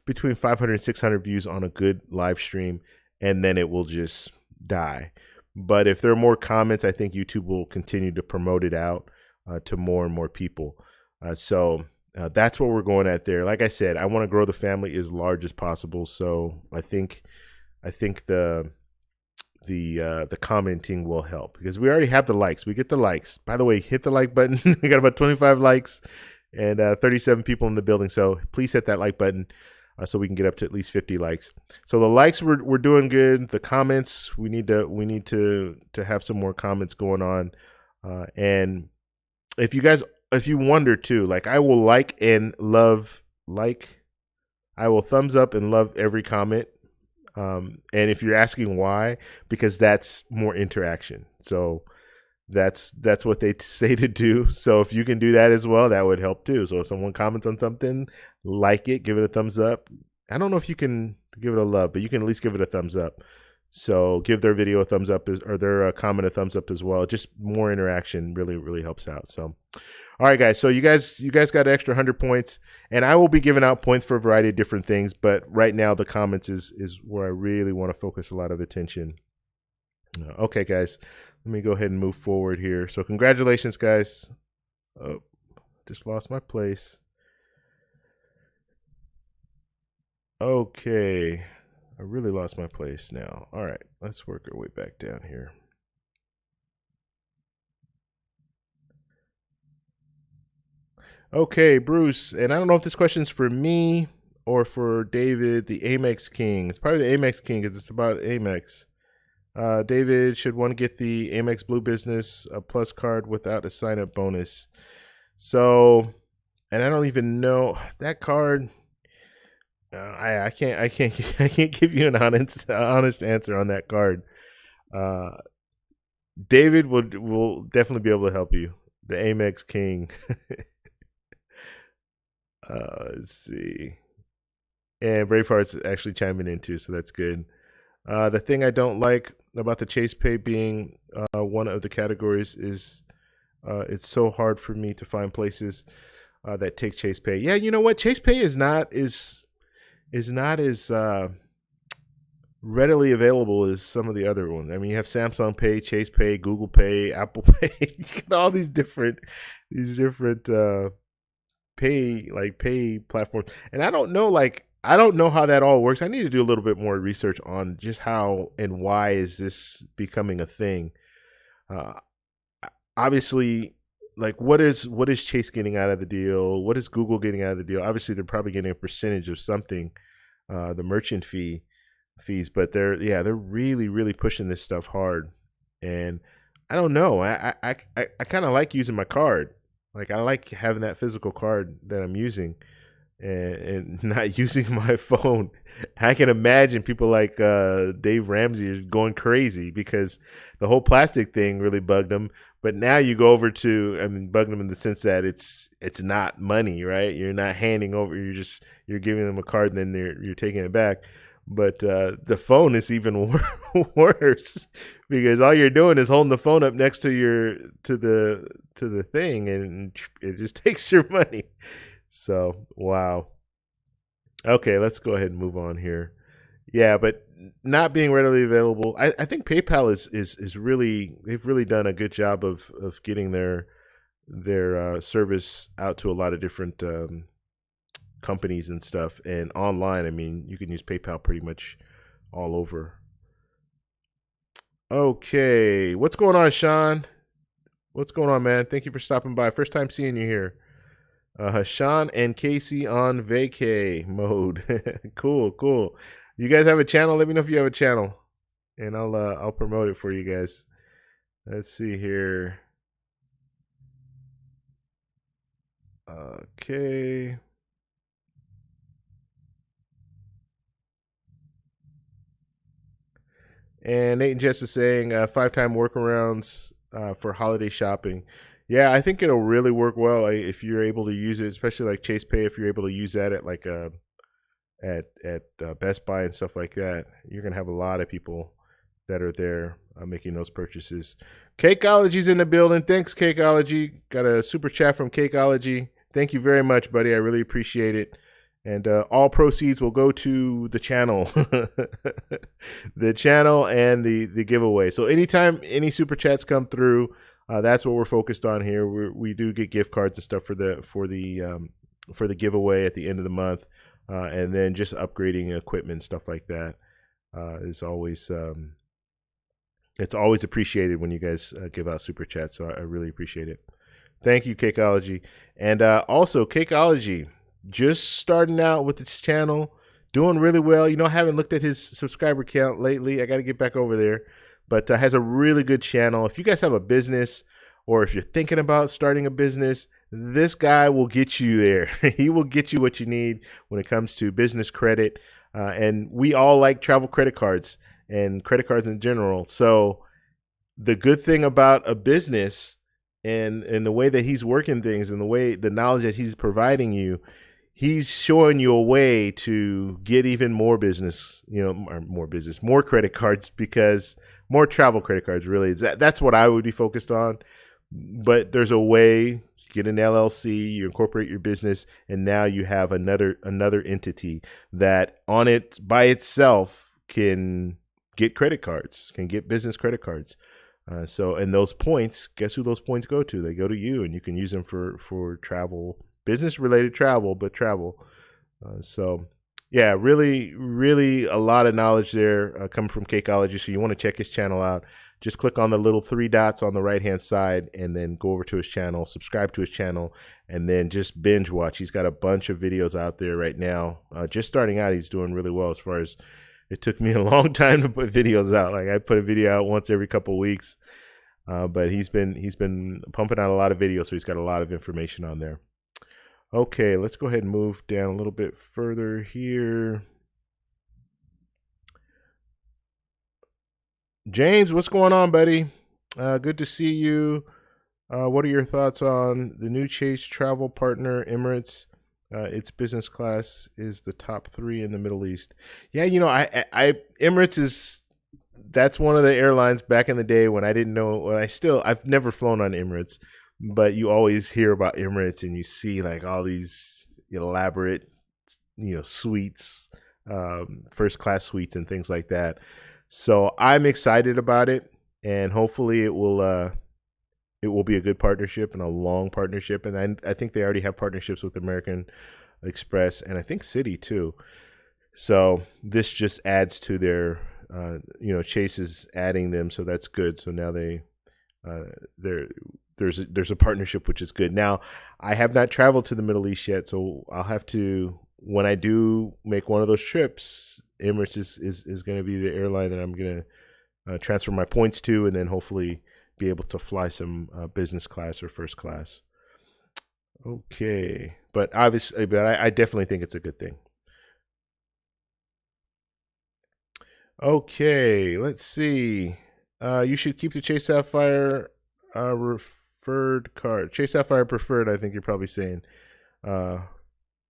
between 500 and 600 views on a good live stream, and then it will just die. But if there are more comments, I think YouTube will continue to promote it out to more and more people. So that's what we're going at there. Like I said, I want to grow the family as large as possible. So I think the commenting will help, because we already have the likes. We get the likes. By the way, hit the like button. We got about 25 likes. and 37 people in the building. So please hit that like button so we can get up to at least 50 likes. So the likes we're doing good. The comments we need to have some more comments going on. And if you wonder too, like I will I will thumbs up and love every comment. And if you're asking why, because that's more interaction. So that's what they say to do. So if you can do that as well, that would help too. So if someone comments on something, like it, give it a thumbs up. I don't know if you can give it a love, but you can at least give it a thumbs up. So give their video a thumbs up or their comment a thumbs up as well. Just more interaction really helps out. So, all right, guys. So you guys got an extra 100 points, and I will be giving out points for a variety of different things. But right now, the comments is where I really want to focus a lot of attention. Okay, guys. Let me go ahead and move forward here. So congratulations, guys. Oh, just lost my place. Okay. I really lost my place now. All right, let's work our way back down here. Okay, Bruce, and I don't know if this question's for me or for David, the Amex King. It's probably the Amex King because it's about Amex. David should want to get the Amex Blue Business Plus card without a sign-up bonus. So, and I don't even know that card. I can't give you an honest answer on that card. David will definitely be able to help you. The Amex King. Let's see. And Braveheart's actually chiming in too, so that's good. The thing I don't like about the Chase Pay being one of the categories is it's so hard for me to find places that take Chase Pay. Yeah, you know what? Chase Pay is not as readily available as some of the other ones. I mean, you have Samsung Pay, Chase Pay, Google Pay, Apple Pay. You got all these different pay platforms, and I don't know how that all works. I need to do a little bit more research on just how and why is this becoming a thing. Obviously, like what is Chase getting out of the deal? What is Google getting out of the deal? Obviously, they're probably getting a percentage of something, the merchant fees, but they're really pushing this stuff hard. And I don't know. I kind of like using my card. Like I like having that physical card that I'm using and not using my phone. I can imagine people like Dave Ramsey are going crazy because the whole plastic thing really bugged them. But now you go over to, I mean, bugged them in the sense that it's not money, right? You're not handing over. You're giving them a card and then you're taking it back. But the phone is even worse because all you're doing is holding the phone up next to the thing, and it just takes your money. So wow. Okay, let's go ahead and move on here. Yeah, but not being readily available. I think PayPal is really, they've really done a good job of getting their service out to a lot of different companies and stuff, and online. I mean, you can use PayPal pretty much all over. Okay, what's going on, Sean? What's going on, man? Thank you for stopping by. First time seeing you here. Sean and Casey on vacay mode. Cool. You guys have a channel? Let me know if you have a channel, and I'll promote it for you guys. Let's see here. Okay. And Nate and Jess is saying 5-time workarounds for holiday shopping. Yeah, I think it'll really work well if you're able to use it, especially like Chase Pay. If you're able to use that at like at Best Buy and stuff like that, you're gonna have a lot of people that are there making those purchases. Cakeology's in the building. Thanks, Cakeology. Got a super chat from Cakeology. Thank you very much, buddy. I really appreciate it. And all proceeds will go to the channel, the channel and the giveaway. So anytime any super chats come through, that's what we're focused on here. We do get gift cards and stuff for the giveaway at the end of the month, and then just upgrading equipment, stuff like that is always it's always appreciated when you guys give out super chats. So I really appreciate it. Thank you, Cakeology. And also, Cakeology, just starting out with this channel, doing really well. I haven't looked at his subscriber count lately. I got to get back over there. But has a really good channel. If you guys have a business or if you're thinking about starting a business, this guy will get you there. He will get you what you need when it comes to business credit. And we all like travel credit cards and credit cards in general. So the good thing about a business and the way that he's working things and the knowledge that he's providing you, he's showing you a way to get even more business, more credit cards, because more travel credit cards really is that's what I would be focused on. But there's a way, you get an LLC, you incorporate your business, and now you have another entity that on it by itself can get credit cards, can get business credit cards. And those points, guess who those points go to? They go to you, and you can use them for travel, business related travel, but travel. Yeah, really, really a lot of knowledge there coming from Cakeology. So you want to check his channel out. Just click on the little 3 dots on the right-hand side and then go over to his channel, subscribe to his channel, and then just binge watch. He's got a bunch of videos out there right now. Just starting out, he's doing really well as far as it took me a long time to put videos out. Like I put a video out once every couple of weeks, but he's been pumping out a lot of videos, so he's got a lot of information on there. Okay, let's go ahead and move down a little bit further here. James, what's going on, buddy? Good to see you. What are your thoughts on the new Chase travel partner, Emirates? Its business class is the top 3 in the Middle East. Yeah, Emirates that's one of the airlines back in the day when I didn't know. I've never flown on Emirates, but you always hear about Emirates and you see like all these elaborate, suites, first class suites and things like that. So I'm excited about it, and hopefully it will be a good partnership and a long partnership. And I think they already have partnerships with American Express and I think Citi too. So this just adds to their, Chase is adding them, so that's good. So now there's a partnership, which is good. Now, I have not traveled to the Middle East yet, so I'll have to, when I do make one of those trips, Emirates is going to be the airline that I'm going to transfer my points to, and then hopefully be able to fly some business class or first class. Okay, but I definitely think it's a good thing. Okay, let's see. You should keep the Chase Sapphire referred card. Chase Sapphire preferred, I think you're probably saying.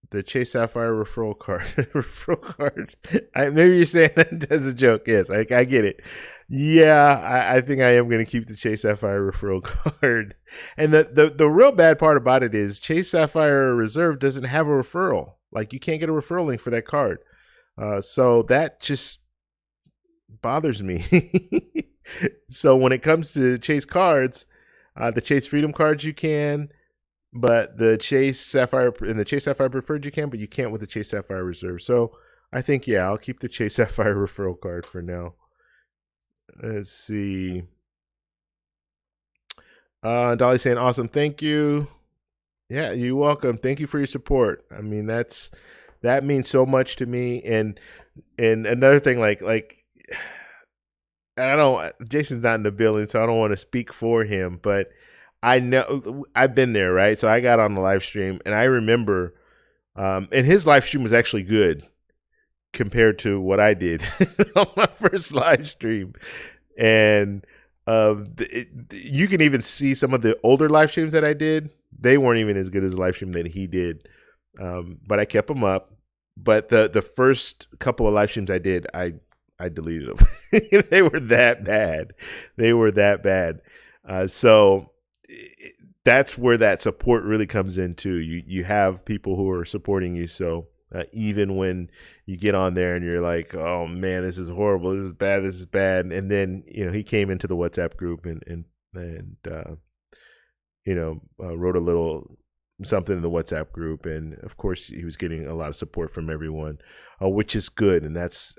The Chase Sapphire referral card. Referral card. Maybe you're saying that as a joke. Yes, I get it. Yeah, I think I am going to keep the Chase Sapphire referral card. And the real bad part about it is Chase Sapphire Reserve doesn't have a referral. Like, you can't get a referral link for that card. So that just bothers me. So when it comes to Chase cards, the Chase Freedom cards you can, but the Chase Sapphire and the Chase Sapphire Preferred you can, but you can't with the Chase Sapphire Reserve. So I think, yeah, I'll keep the Chase Sapphire referral card for now. Let's see. Dolly saying, awesome. Thank you. Yeah, you're welcome. Thank you for your support. I mean, that means so much to me. And another thing, like Jason's not in the building, so I don't want to speak for him, but I know I've been there, right? So I got on the live stream, and I remember, and his live stream was actually good compared to what I did on my first live stream. And you can even see some of the older live streams that I did. They weren't even as good as the live stream that he did, but I kept them up. But the first couple of live streams I did, I deleted them. They were that bad. So that's where that support really comes in too. You have people who are supporting you. So even when you get on there and you're like, oh man, this is horrible, this is bad, and then he came into the WhatsApp group and wrote a little something in the WhatsApp group, and of course he was getting a lot of support from everyone, which is good. And that's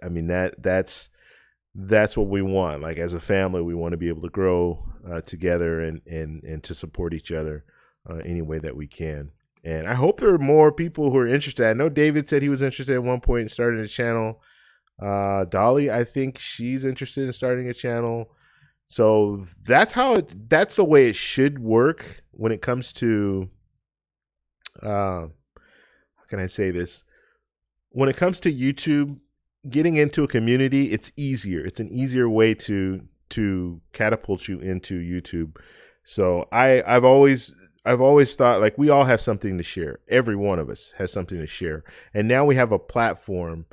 what we want. Like, as a family, we want to be able to grow together and to support each other. any way that we can. And I hope there are more people who are interested. I know David said he was interested at one point in starting a channel. Dolly, I think she's interested in starting a channel. So that's the way it should work when it comes to, how can I say this? When it comes to YouTube, getting into a community, it's easier. It's an easier way to catapult you into YouTube. So I've always thought, like, we all have something to share. Every one of us has something to share. And now we have a platform,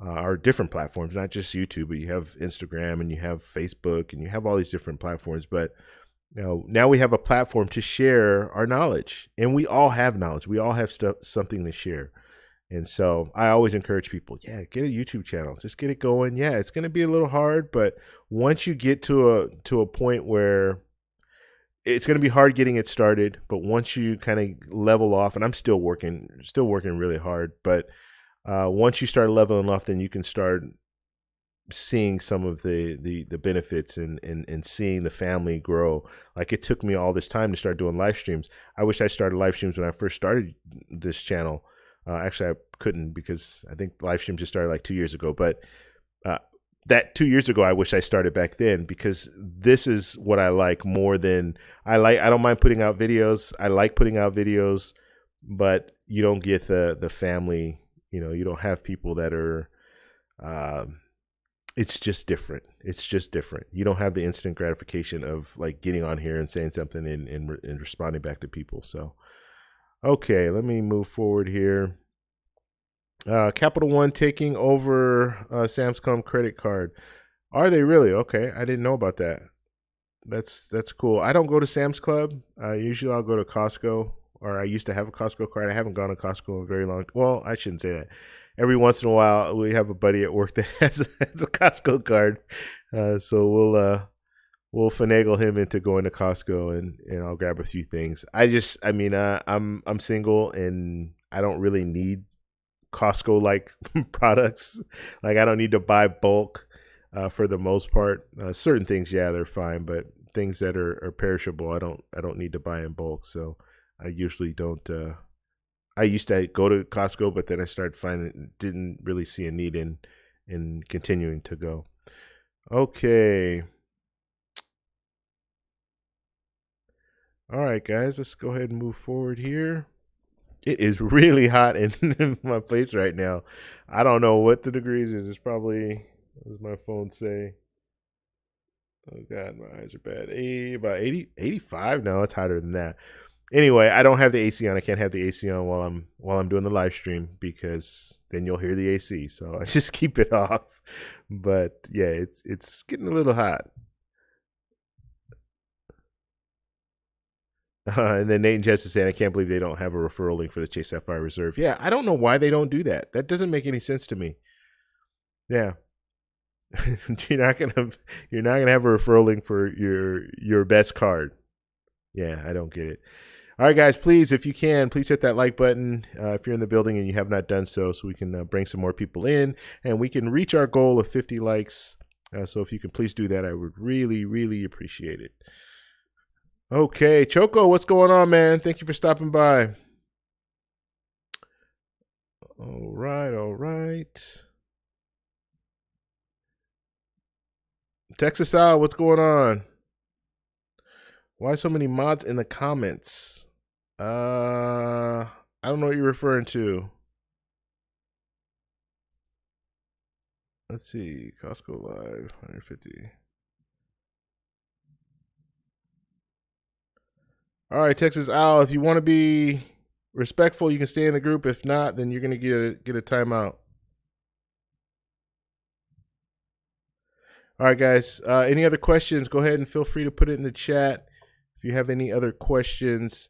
or different platforms, not just YouTube, but you have Instagram and you have Facebook and you have all these different platforms. But now we have a platform to share our knowledge, and we all have knowledge. We all have something to share. And so I always encourage people, get a YouTube channel, just get it going. Yeah, it's going to be a little hard, but once you get to a point where it's going to be hard getting it started, but once you kind of level off, and I'm still working really hard, but once you start leveling off, then you can start seeing some of the benefits and seeing the family grow. Like, it took me all this time to start doing live streams. I wish I started live streams when I first started this channel. Actually, I couldn't, because I think live streams just started like 2 years ago. But that 2 years ago, I wish I started back then, because this is what I like more than I don't mind putting out videos. I like putting out videos, but you don't get the family. You don't have people that are. It's just different. It's just different. You don't have the instant gratification of like getting on here and saying something and responding back to people. So, okay, let me move forward here. Capital One taking over Samscom credit card. Are they really? Okay, I didn't know about that. That's cool. I don't go to Sam's Club. Usually I'll go to Costco, or I used to have a Costco card. I haven't gone to Costco in a very long. Well, I shouldn't say that. Every once in a while, we have a buddy at work that has a Costco card, so we'll finagle him into going to Costco, and I'll grab a few things. I'm single, and I don't really need Costco like products. Like, I don't need to buy bulk for the most part. Certain things, they're fine, but things that are perishable, I don't need to buy in bulk. So I usually don't. I used to go to Costco, but then I started didn't really see a need in continuing to go. Okay. All right, guys, let's go ahead and move forward here. It is really hot in my place right now. I don't know what the degrees is. It's probably, what does my phone say? Oh, God, my eyes are bad. About 80, 85? No, it's hotter than that. Anyway, I don't have the AC on. I can't have the AC on while I'm doing the live stream, because then you'll hear the AC. So I just keep it off. But yeah, it's getting a little hot. And then Nate and Jess is saying, I can't believe they don't have a referral link for the Chase Sapphire Reserve. Yeah, I don't know why they don't do that. That doesn't make any sense to me. Yeah. you're not gonna have a referral link for your best card. Yeah, I don't get it. All right, guys, please, if you can, please hit that like button if you're in the building and you have not done so we can bring some more people in and we can reach our goal of 50 likes. So if you can please do that, I would really, really appreciate it. Okay, Choco, what's going on, man? Thank you for stopping by. All right. Texas Al, what's going on? Why so many mods in the comments? I don't know what you're referring to. Let's see. Costco Live, 150. All right, Texas Al, if you want to be respectful, you can stay in the group. If not, then you're going to get a timeout. All right, guys. Any other questions? Go ahead and feel free to put it in the chat if you have any other questions.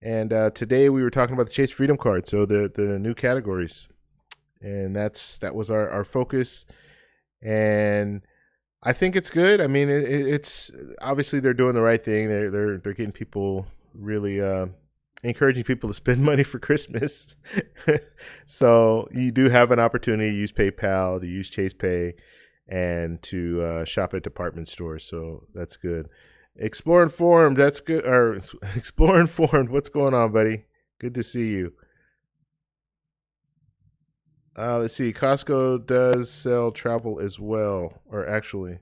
And today we were talking about the Chase Freedom Card, so the new categories, and that was our focus. And I think it's good. I mean, it's obviously they're doing the right thing. They're getting people really encouraging people to spend money for Christmas. So you do have an opportunity to use PayPal, to use Chase Pay, and to shop at department stores. So that's good. Explore Informed, that's good. Or Explore Informed, what's going on, buddy? Good to see you. Let's see. Costco does sell travel as well. Or actually,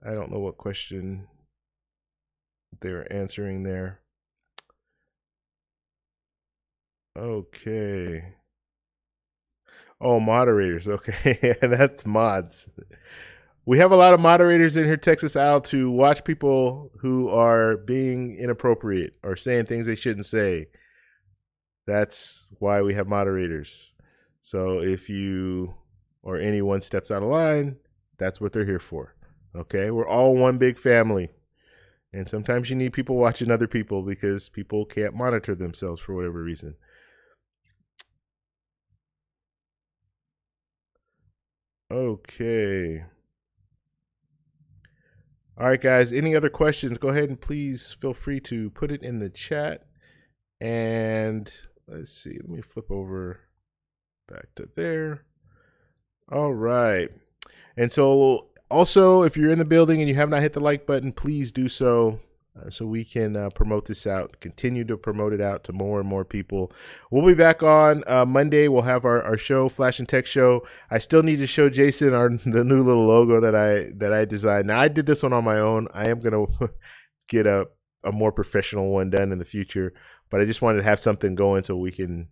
I don't know what question they're answering there. Okay. Oh, moderators. Okay. That's mods. We have a lot of moderators in here, Texas Owl, to watch people who are being inappropriate or saying things they shouldn't say. That's why we have moderators. So if you or anyone steps out of line, that's what they're here for. Okay? We're all one big family. And sometimes you need people watching other people because people can't monitor themselves for whatever reason. Okay. All right, guys. Any other questions? Go ahead and please feel free to put it in the chat. And let's see. Let me flip over back to there. All right. And so also, if you're in the building and you have not hit the like button, please do so. So we can promote this out, continue to promote it out to more and more people. We'll be back on Monday. We'll have our show, Flash and Tech Show. I still need to show Jason the new little logo that I designed. Now, I did this one on my own. I am going to get a more professional one done in the future, but I just wanted to have something going so we can,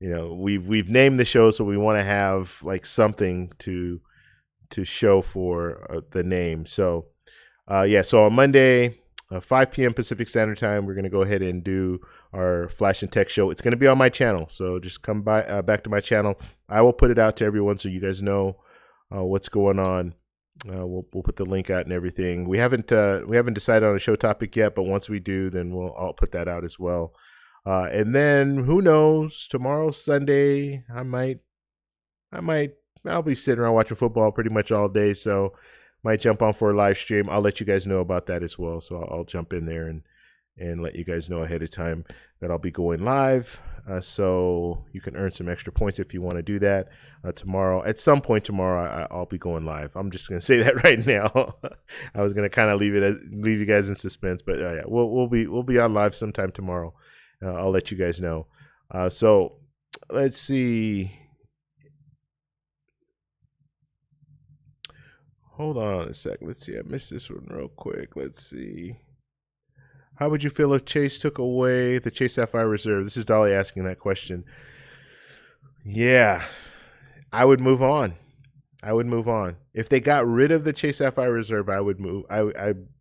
we've named the show, so we want to have like something to show for the name. So, so on Monday, 5 p.m. Pacific Standard Time, we're going to go ahead and do our Flash and Tech Show. It's going to be on my channel, so just come by back to my channel. I will put it out to everyone so you guys know what's going on. We'll put the link out and everything. We haven't decided on a show topic yet, but once we do, then I'll put that out as well. And then who knows? Tomorrow, Sunday, I'll be sitting around watching football pretty much all day, so might jump on for a live stream. I'll let you guys know about that as well. So I'll jump in there and let you guys know ahead of time that I'll be going live. So you can earn some extra points if you want to do that tomorrow. At some point tomorrow, I'll be going live. I'm just going to say that right now. I was going to kind of leave you guys in suspense, but yeah, we'll be on live sometime tomorrow. I'll let you guys know. So let's see. Hold on a sec. Let's see. I missed this one real quick. Let's see. How would you feel if Chase took away the Chase Sapphire Reserve? This is Dolly asking that question. Yeah, I would move on. If they got rid of the Chase Sapphire Reserve, I would move.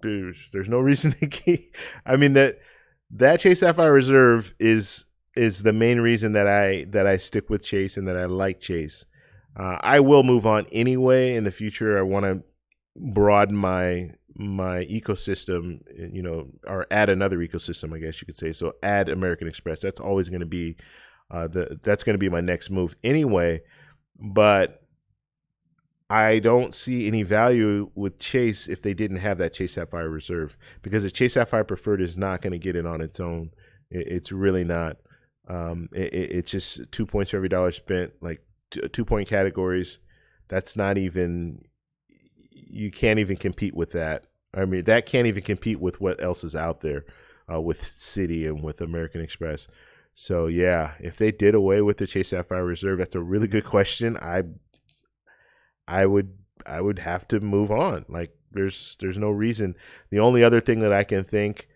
There's no reason to keep. I mean that Chase Sapphire Reserve is the main reason that I stick with Chase and that I like Chase. I will move on anyway in the future. I want to broaden my ecosystem, or add another ecosystem, I guess you could say. So add American Express. That's always going to be that's going to be my next move anyway. But I don't see any value with Chase if they didn't have that Chase Sapphire Reserve, because the Chase Sapphire Preferred is not going to get it on its own. It's really not. It's just 2 points for every dollar spent, like 2-point categories. That's not even, you can't even compete with that. I mean, that can't even compete with what else is out there with Citi and with American Express. So yeah, if they did away with the Chase Sapphire Reserve, that's a really good question. I would have to move on. Like there's no reason. The only other thing that I can think,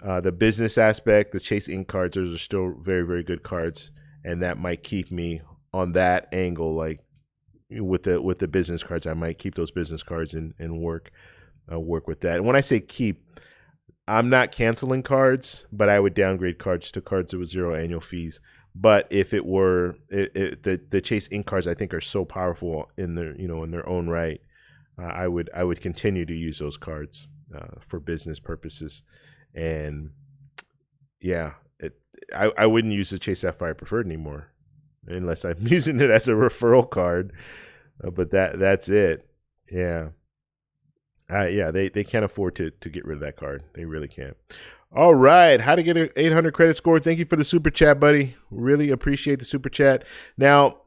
the business aspect, the Chase Ink cards, those are still very, very good cards, and that might keep me on that angle. Like with the business cards, I might keep those business cards and work with that. And when I say keep, I'm not canceling cards, but I would downgrade cards to cards with 0 annual fees. But if it were the Chase Ink cards, I think are so powerful in their own right, I would continue to use those cards for business purposes. And yeah, I wouldn't use the Chase Sapphire Preferred anymore unless I'm using it as a referral card. But that's it. Yeah. They can't afford to get rid of that card. They really can't. All right. How to get an 800 credit score. Thank you for the super chat, buddy. Really appreciate the super chat. Now,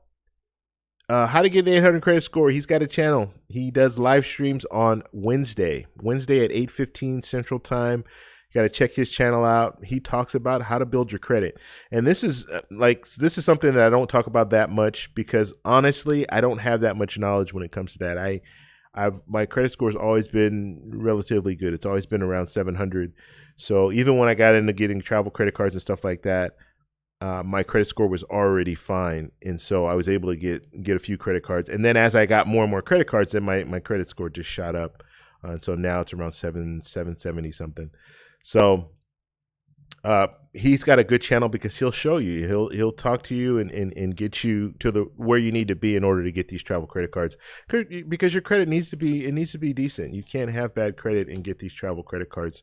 How to get an 800 credit score. He's got a channel. He does live streams on Wednesday at 8:15 Central Time. You got to check his channel out. He talks about how to build your credit. And this is something that I don't talk about that much because honestly, I don't have that much knowledge when it comes to that. My credit score has always been relatively good. It's always been around 700. So even when I got into getting travel credit cards and stuff like that, my credit score was already fine, and so I was able to get a few credit cards. And then as I got more and more credit cards, then my credit score just shot up, and so now it's around 770 something. So he's got a good channel because he'll show you, he'll talk to you and get you to where you need to be in order to get these travel credit cards, because your credit needs to be decent. You can't have bad credit and get these travel credit cards.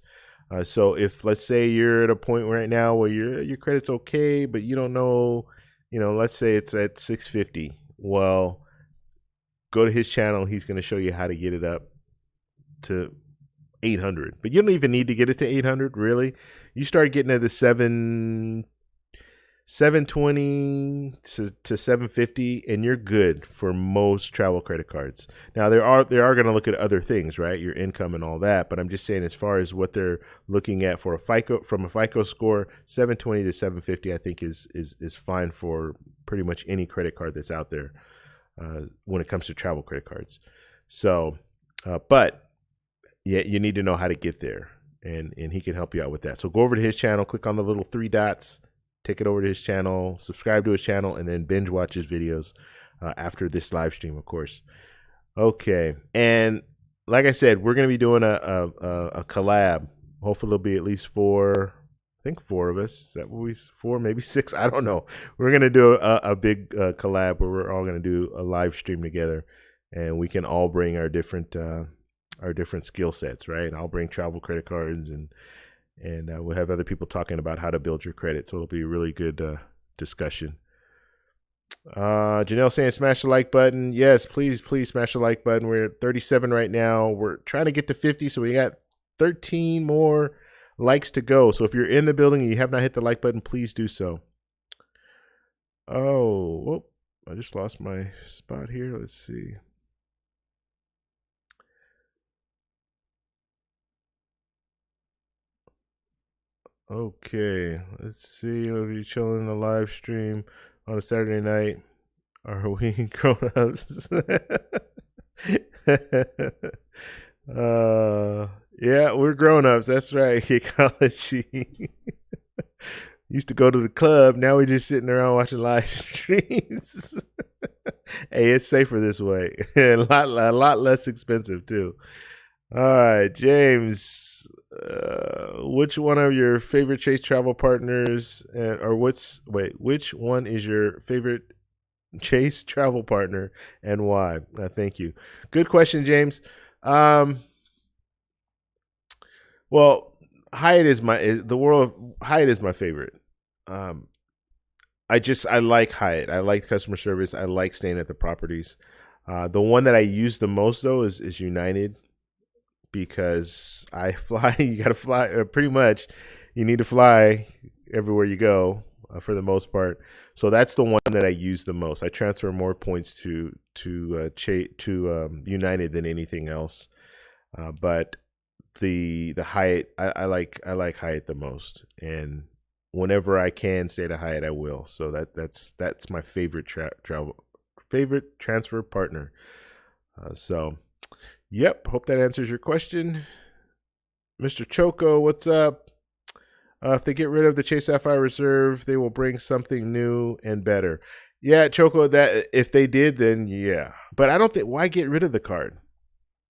So if, let's say, you're at a point right now where your credit's okay, but you don't know, let's say it's at 650. Well, go to his channel. He's going to show you how to get it up to 800. But you don't even need to get it to 800, really. You start getting at the 720 to 750, and you're good for most travel credit cards. Now they are going to look at other things, right? Your income and all that. But I'm just saying, as far as what they're looking at for a FICO score, 720 to 750, I think is fine for pretty much any credit card that's out there when it comes to travel credit cards. So, but yeah, you need to know how to get there, and he can help you out with that. So go over to his channel, click on the little 3 dots. Take it over to his channel, subscribe to his channel, and then binge watch his videos after this live stream, of course. Okay, and like I said, we're going to be doing a collab. Hopefully, there'll be at least 4. I think 4 of us. Is that what we 4, maybe 6? I don't know. We're going to do a big collab where we're all going to do a live stream together, and we can all bring our different skill sets, right? I'll bring travel credit cards, and we'll have other people talking about how to build your credit. So it'll be a really good discussion. Janelle saying smash the like button. Yes, please smash the like button. We're at 37 right now. We're trying to get to 50, so we got 13 more likes to go. So if you're in the building and you have not hit the like button, please do so. Oh, whoop, I just lost my spot here. Let's see. Okay, let's see. If you're chilling in the live stream on a Saturday night, are we grown-ups? Yeah, we're grown-ups. That's right, Ecology. Used to go to the club. Now we're just sitting around watching live streams. Hey, it's safer this way. A lot less expensive, too. All right, James, which one of your favorite Chase travel partners, which one is your favorite Chase travel partner and why? Thank you. Good question, James. Well, Hyatt is my favorite. I like Hyatt. I like customer service. I like staying at the properties. The one that I use the most, though, is United. Because I fly, you got to fly, pretty much, you need to fly everywhere you go for the most part. So that's the one that I use the most. I transfer more points to United than anything else. But the Hyatt, I like Hyatt the most, and whenever I can stay at a Hyatt, I will. So that's my favorite favorite transfer partner. Yep, hope that answers your question. Mr. Choco, what's up? If they get rid of the Chase Sapphire Reserve, they will bring something new and better. Yeah, Choco, that if they did, then yeah. But I don't think, why get rid of the card?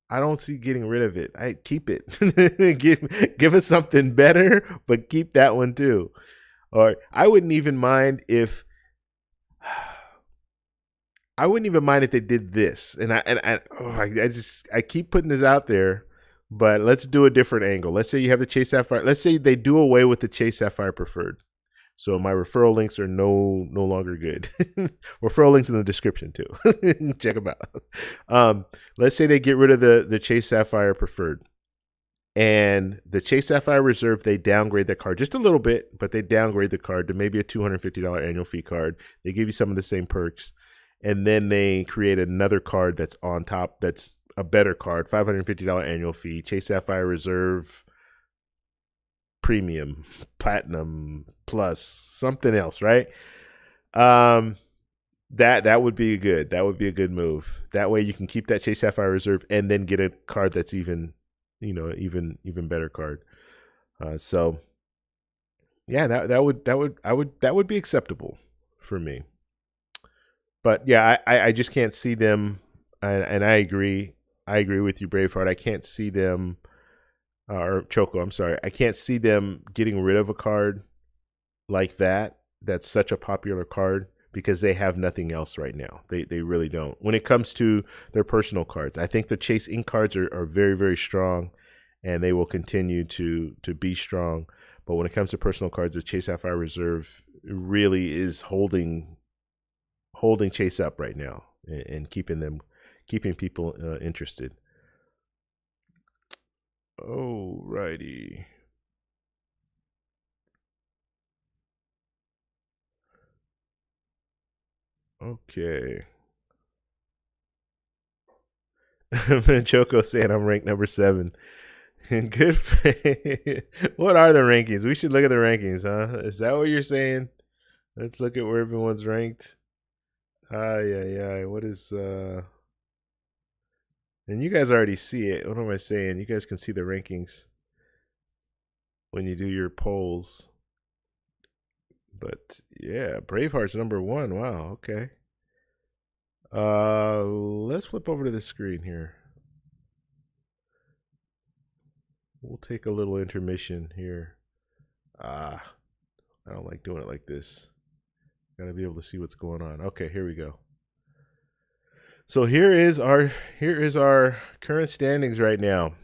I don't see getting rid of it. I keep it. give us something better, but keep that one too. Or I wouldn't even mind if they did this. And I keep putting this out there, but let's do a different angle. Let's say you have the Chase Sapphire. Let's say they do away with the Chase Sapphire Preferred. So my referral links are no longer good. Referral links in the description too. Check them out. Let's say they get rid of the Chase Sapphire Preferred. And the Chase Sapphire Reserve, they downgrade that card just a little bit, but they downgrade the card to maybe a $250 annual fee card. They give you some of the same perks. and then they create another card that's on top that's a better card, $550 annual fee, Chase Sapphire Reserve Premium, Platinum Plus, something else, right? That would be good. That would be a good move. That way you can keep that Chase Sapphire Reserve and then get a card that's even better card. So yeah, that would be acceptable for me. But yeah, I just can't see them, and I agree with you, Braveheart. I can't see them, or Choco. I'm sorry, I can't see them getting rid of a card like that. That's such a popular card because they have nothing else right now. They really don't. When it comes to their personal cards, I think the Chase Ink cards are very, very strong, and they will continue to be strong. But when it comes to personal cards, the Chase Sapphire Reserve really is holding Chase up right now and keeping people interested. Oh, righty. Okay. Choco saying I'm ranked number 7. Good. What are the rankings? We should look at the rankings, huh? Is that what you're saying? Let's look at where everyone's ranked. Yeah. What is and you guys already see it. What am I saying? You guys can see the rankings when you do your polls. But yeah, Braveheart's number 1. Wow, okay. Let's flip over to the screen here. We'll take a little intermission here. I don't like doing it like this. Gotta be able to see what's going on. Okay, here we go. So here is our current standings right now.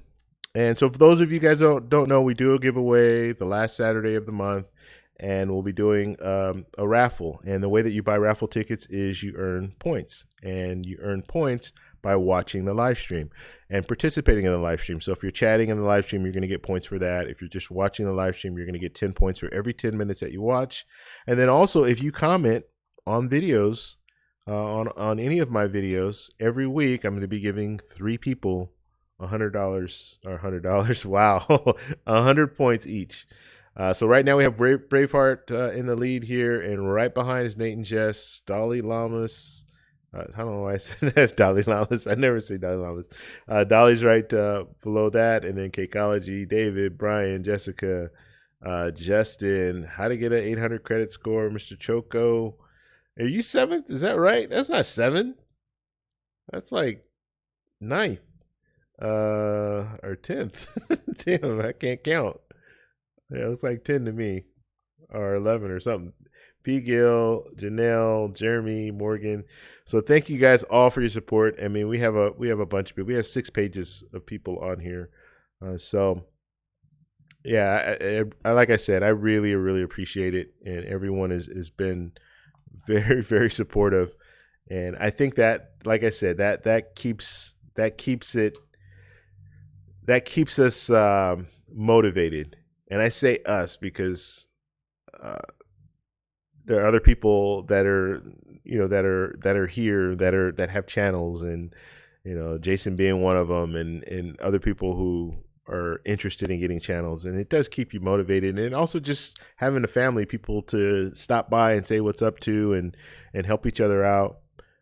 And so for those of you guys don't know, we do a giveaway the last Saturday of the month, and we'll be doing a raffle. And the way that you buy raffle tickets is you earn points, and you earn points by watching the live stream and participating in the live stream. So if you're chatting in the live stream, you're going to get points for that. If you're just watching the live stream, you're going to get 10 points for every 10 minutes that you watch. And then also, if you comment on videos, on any of my videos, every week I'm going to be giving 3 people $100 or $100. Wow, 100 points each. So right now we have Braveheart in the lead here, and right behind is Nate and Jess, Dolly Lamas. I don't know why I said that. Dolly Lamas. I never say Dolly Lamas. Dolly's right below that, and then Cakeology, David, Brian, Jessica, Justin. How to get an 800 credit score, Mr. Choco. Are you 7th? Is that right? That's not 7. That's like 9th. Or 10th. Damn, I can't count. Yeah, it looks like 10 to me. Or 11 or something. P. Gill, Janelle, Jeremy, Morgan. So thank you guys all for your support. I mean, we have a bunch of people. We have 6 pages of people on here. So yeah, I like I said, I really, really appreciate it, and everyone has been very, very supportive. And I think that, like I said, that keeps us motivated. And I say us because there are other people that are here that have channels, and Jason being one of them, and other people who are interested in getting channels. And it does keep you motivated, and also just having a family, people to stop by and say what's up to, and help each other out,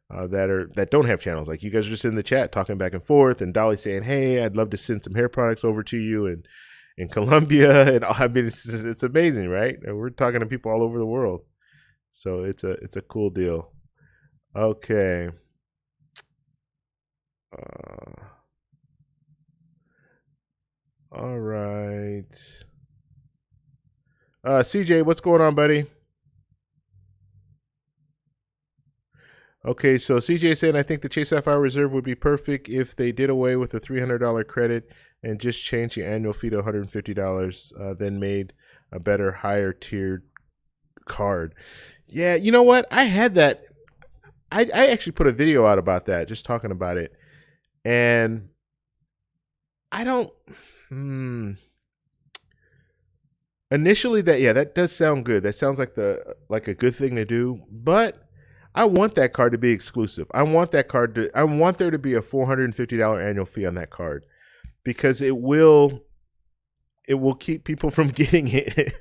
that don't have channels. Like you guys are just in the chat talking back and forth, and Dolly saying, hey, I'd love to send some hair products over to you, and in Colombia, and I mean, it's amazing, right? And we're talking to people all over the world, so it's a cool deal. Okay. All right. CJ, what's going on, buddy? Okay, so CJ saying, I think the Chase Sapphire Reserve would be perfect if they did away with the $300 credit and just changed the annual fee to $150, then made a better, higher tiered card. Yeah, you know what? I had that. I actually put a video out about that, just talking about it. And I don't... Initially, that does sound good. That sounds like a good thing to do. But I want that card to be exclusive. I want there to be a $450 annual fee on that card, because it will keep people from getting it.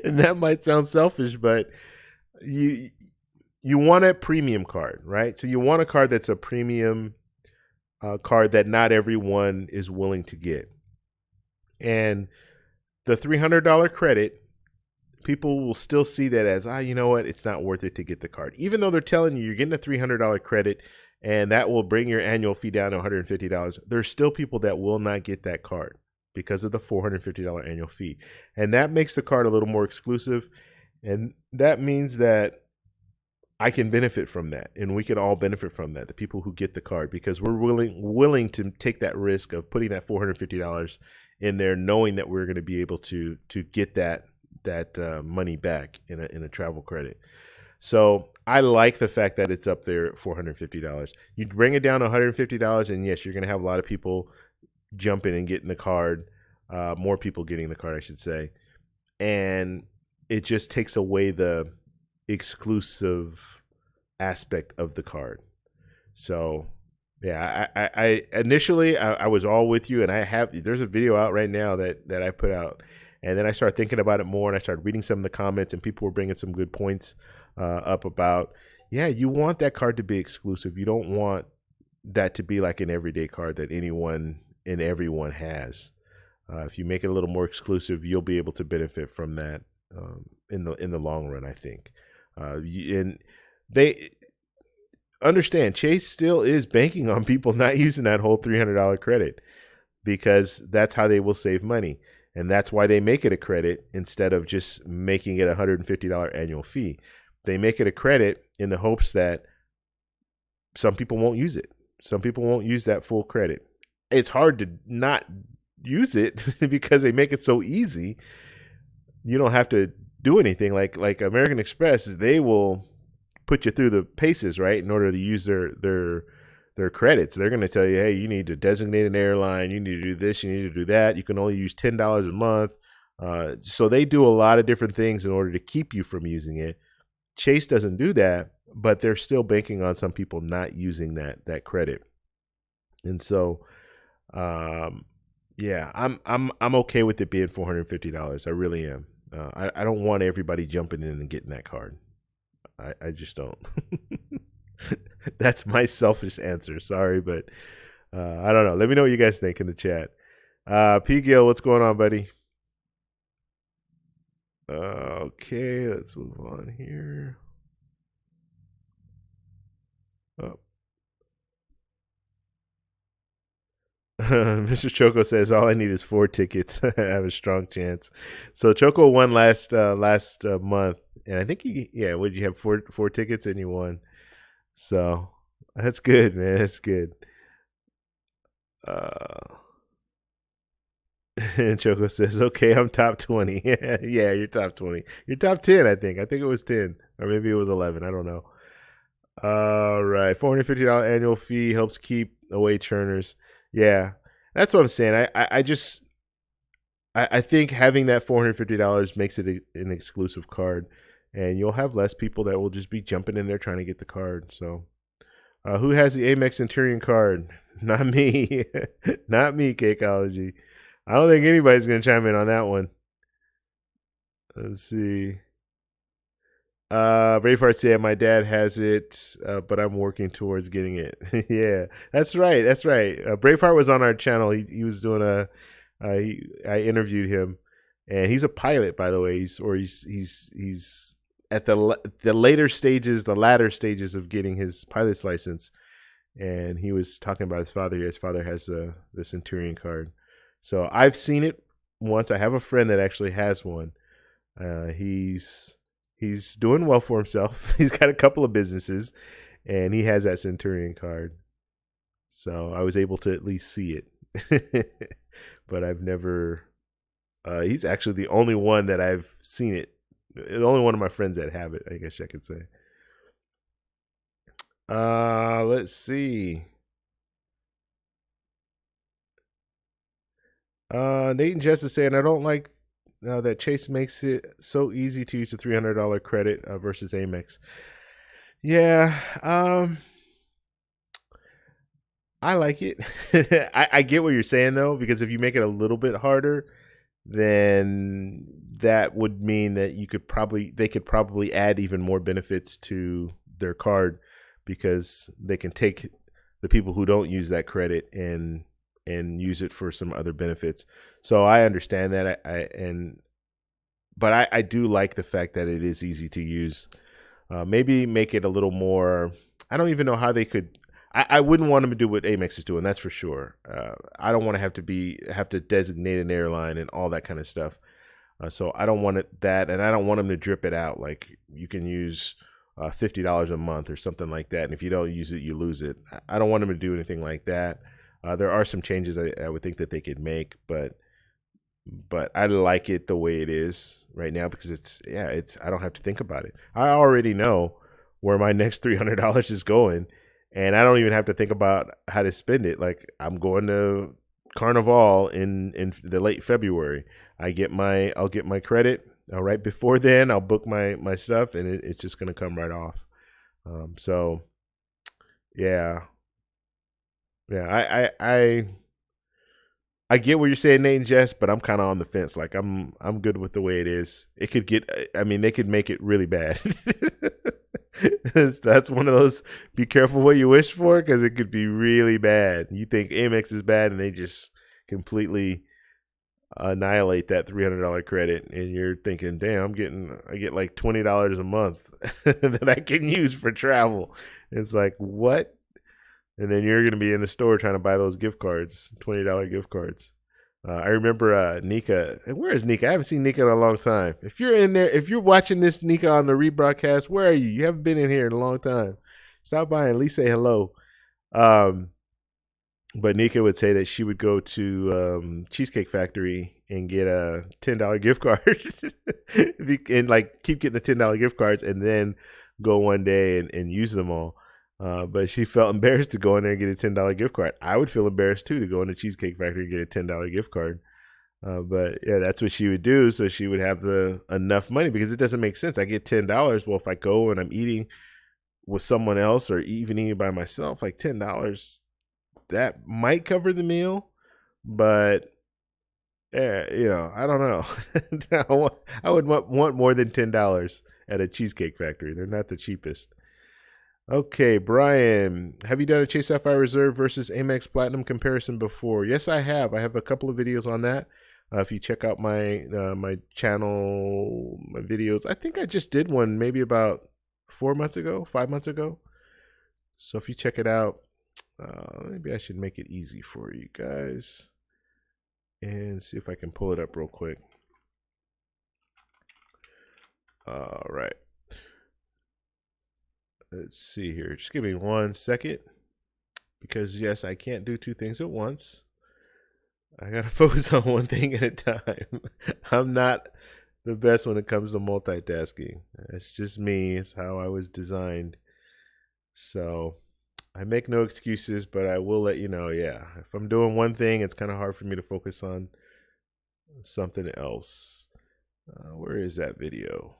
And that might sound selfish, but you want a premium card, right? So you want a card that's a premium card that not everyone is willing to get. And the $300 credit, people will still see that as, you know what, it's not worth it to get the card. Even though they're telling you you're getting a $300 credit and that will bring your annual fee down to $150, there's still people that will not get that card because of the $450 annual fee. And that makes the card a little more exclusive. And that means that I can benefit from that, and we can all benefit from that, the people who get the card, because we're willing to take that risk of putting that $450 in there, knowing that we're going to be able to get that money back in a travel credit. So I like the fact that it's up there at $450. You bring it down to $150, and yes, you're going to have a lot of people jumping and getting the card, more people getting the card, I should say, and it just takes away the exclusive aspect of the card. So yeah, I initially I was all with you, and there's a video out right now that I put out, and then I started thinking about it more, and I started reading some of the comments, and people were bringing some good points up about, yeah, you want that card to be exclusive. You don't want that to be like an everyday card that anyone and everyone has. If you make it a little more exclusive, you'll be able to benefit from that in the long run, I think. And they understand Chase still is banking on people not using that whole $300 credit, because that's how they will save money. And that's why they make it a credit instead of just making it a $150 annual fee. They make it a credit in the hopes that some people won't use it. Some people won't use that full credit. It's hard to not use it because they make it so easy. You don't have to do anything. Like American Express, they will put you through the paces, right, in order to use their credits. They're going to tell you, hey, you need to designate an airline, you need to do this, you need to do that, you can only use $10 a month. So they do a lot of different things in order to keep you from using it. Chase doesn't do that, but they're still banking on some people not using that credit. And so yeah, I'm okay with it being $450. I really am. I don't want everybody jumping in and getting that card. I just don't. That's my selfish answer. Sorry, but I don't know. Let me know what you guys think in the chat. P. Gill, what's going on, buddy? Okay, let's move on here. Oh. Mr. Choco says all I need is 4 tickets. I have a strong chance. So Choco won last month, and I think what did you have, 4 tickets, and you won. So that's good, man. That's good. And Choco says, okay, I'm top 20. Yeah, you're top 20. You're top 10, I think. I think it was 10, or maybe it was 11. I don't know. All right, $450 annual fee helps keep away churners. Yeah, that's what I'm saying. I think having that $450 makes it an exclusive card, and you'll have less people that will just be jumping in there trying to get the card. So, who has the Amex Centurion card? Not me. Not me, Cakeology. I don't think anybody's going to chime in on that one. Let's see. Braveheart said, my dad has it, but I'm working towards getting it. Yeah, that's right. That's right. Braveheart was on our channel. He was doing I interviewed him, and he's a pilot, by the way. He's at the latter stages of getting his pilot's license. And he was talking about his father here. His father has the Centurion card. So I've seen it once. I have a friend that actually has one. He's doing well for himself. He's got a couple of businesses, and he has that Centurion card. So I was able to at least see it. But I've never he's actually the only one that I've seen it. The only one of my friends that have it, I guess I could say. Let's see. Nate and Jess is saying, I don't like that Chase makes it so easy to use a $300 credit versus Amex. Yeah, I like it. I get what you're saying though, because if you make it a little bit harder, then that would mean that they could probably add even more benefits to their card, because they can take the people who don't use that credit and use it for some other benefits. So I understand that. But I do like the fact that it is easy to use. Maybe make it a little more. I don't even know how they could. I wouldn't want them to do what Amex is doing. That's for sure. I don't want to have to designate an airline and all that kind of stuff. So I don't want that, and I don't want them to drip it out like you can use $50 a month or something like that. And if you don't use it, you lose it. I don't want them to do anything like that. There are some changes I would think that they could make, but I like it the way it is right now, because it's I don't have to think about it. I already know where my next $300 is going, and I don't even have to think about how to spend it. Like, I'm going to Carnival in the late February. I'll get my credit right before then. I'll book my stuff, and it's just gonna come right off. So yeah, yeah. I get what you're saying, Nate and Jess, but I'm kind of on the fence. Like, I'm good with the way it is. It could get. I mean, they could make it really bad. That's one of those. Be careful what you wish for, because it could be really bad. You think Amex is bad, and they just completely annihilate that $300 credit, and you're thinking, "Damn, I get like $20 a month that I can use for travel." It's like, what? And then you're going to be in the store trying to buy those gift cards, $20 gift cards. I remember Nika. Where is Nika? I haven't seen Nika in a long time. If you're in there, if you're watching this, Nika, on the rebroadcast, where are you? You haven't been in here in a long time. Stop by and at least say hello. Um, but Nika would say that she would go to Cheesecake Factory and get a $10 gift card, and like keep getting the $10 gift cards, and then go one day and use them all. But she felt embarrassed to go in there and get a $10 gift card. I would feel embarrassed too to go in the Cheesecake Factory and get a $10 gift card. But yeah, that's what she would do. So she would have the enough money, because it doesn't make sense. I get $10. Well, if I go and I'm eating with someone else, or even eating by myself, like $10, that might cover the meal. But yeah, I don't know. I would want more than $10 at a Cheesecake Factory. They're not the cheapest. Okay, Brian, have you done a Chase Sapphire Reserve versus Amex Platinum comparison before? Yes, I have. I have a couple of videos on that. If you check out my channel, my videos, I think I just did one maybe about 4 months ago, 5 months ago. So if you check it out, maybe I should make it easy for you guys and see if I can pull it up real quick. All right. Let's see here. Just give me 1 second, because yes, I can't do two things at once. I gotta focus on one thing at a time. I'm not the best when it comes to multitasking. That's just me. It's how I was designed. So I make no excuses, but I will let you know, yeah, if I'm doing one thing, it's kind of hard for me to focus on something else. Where is that video?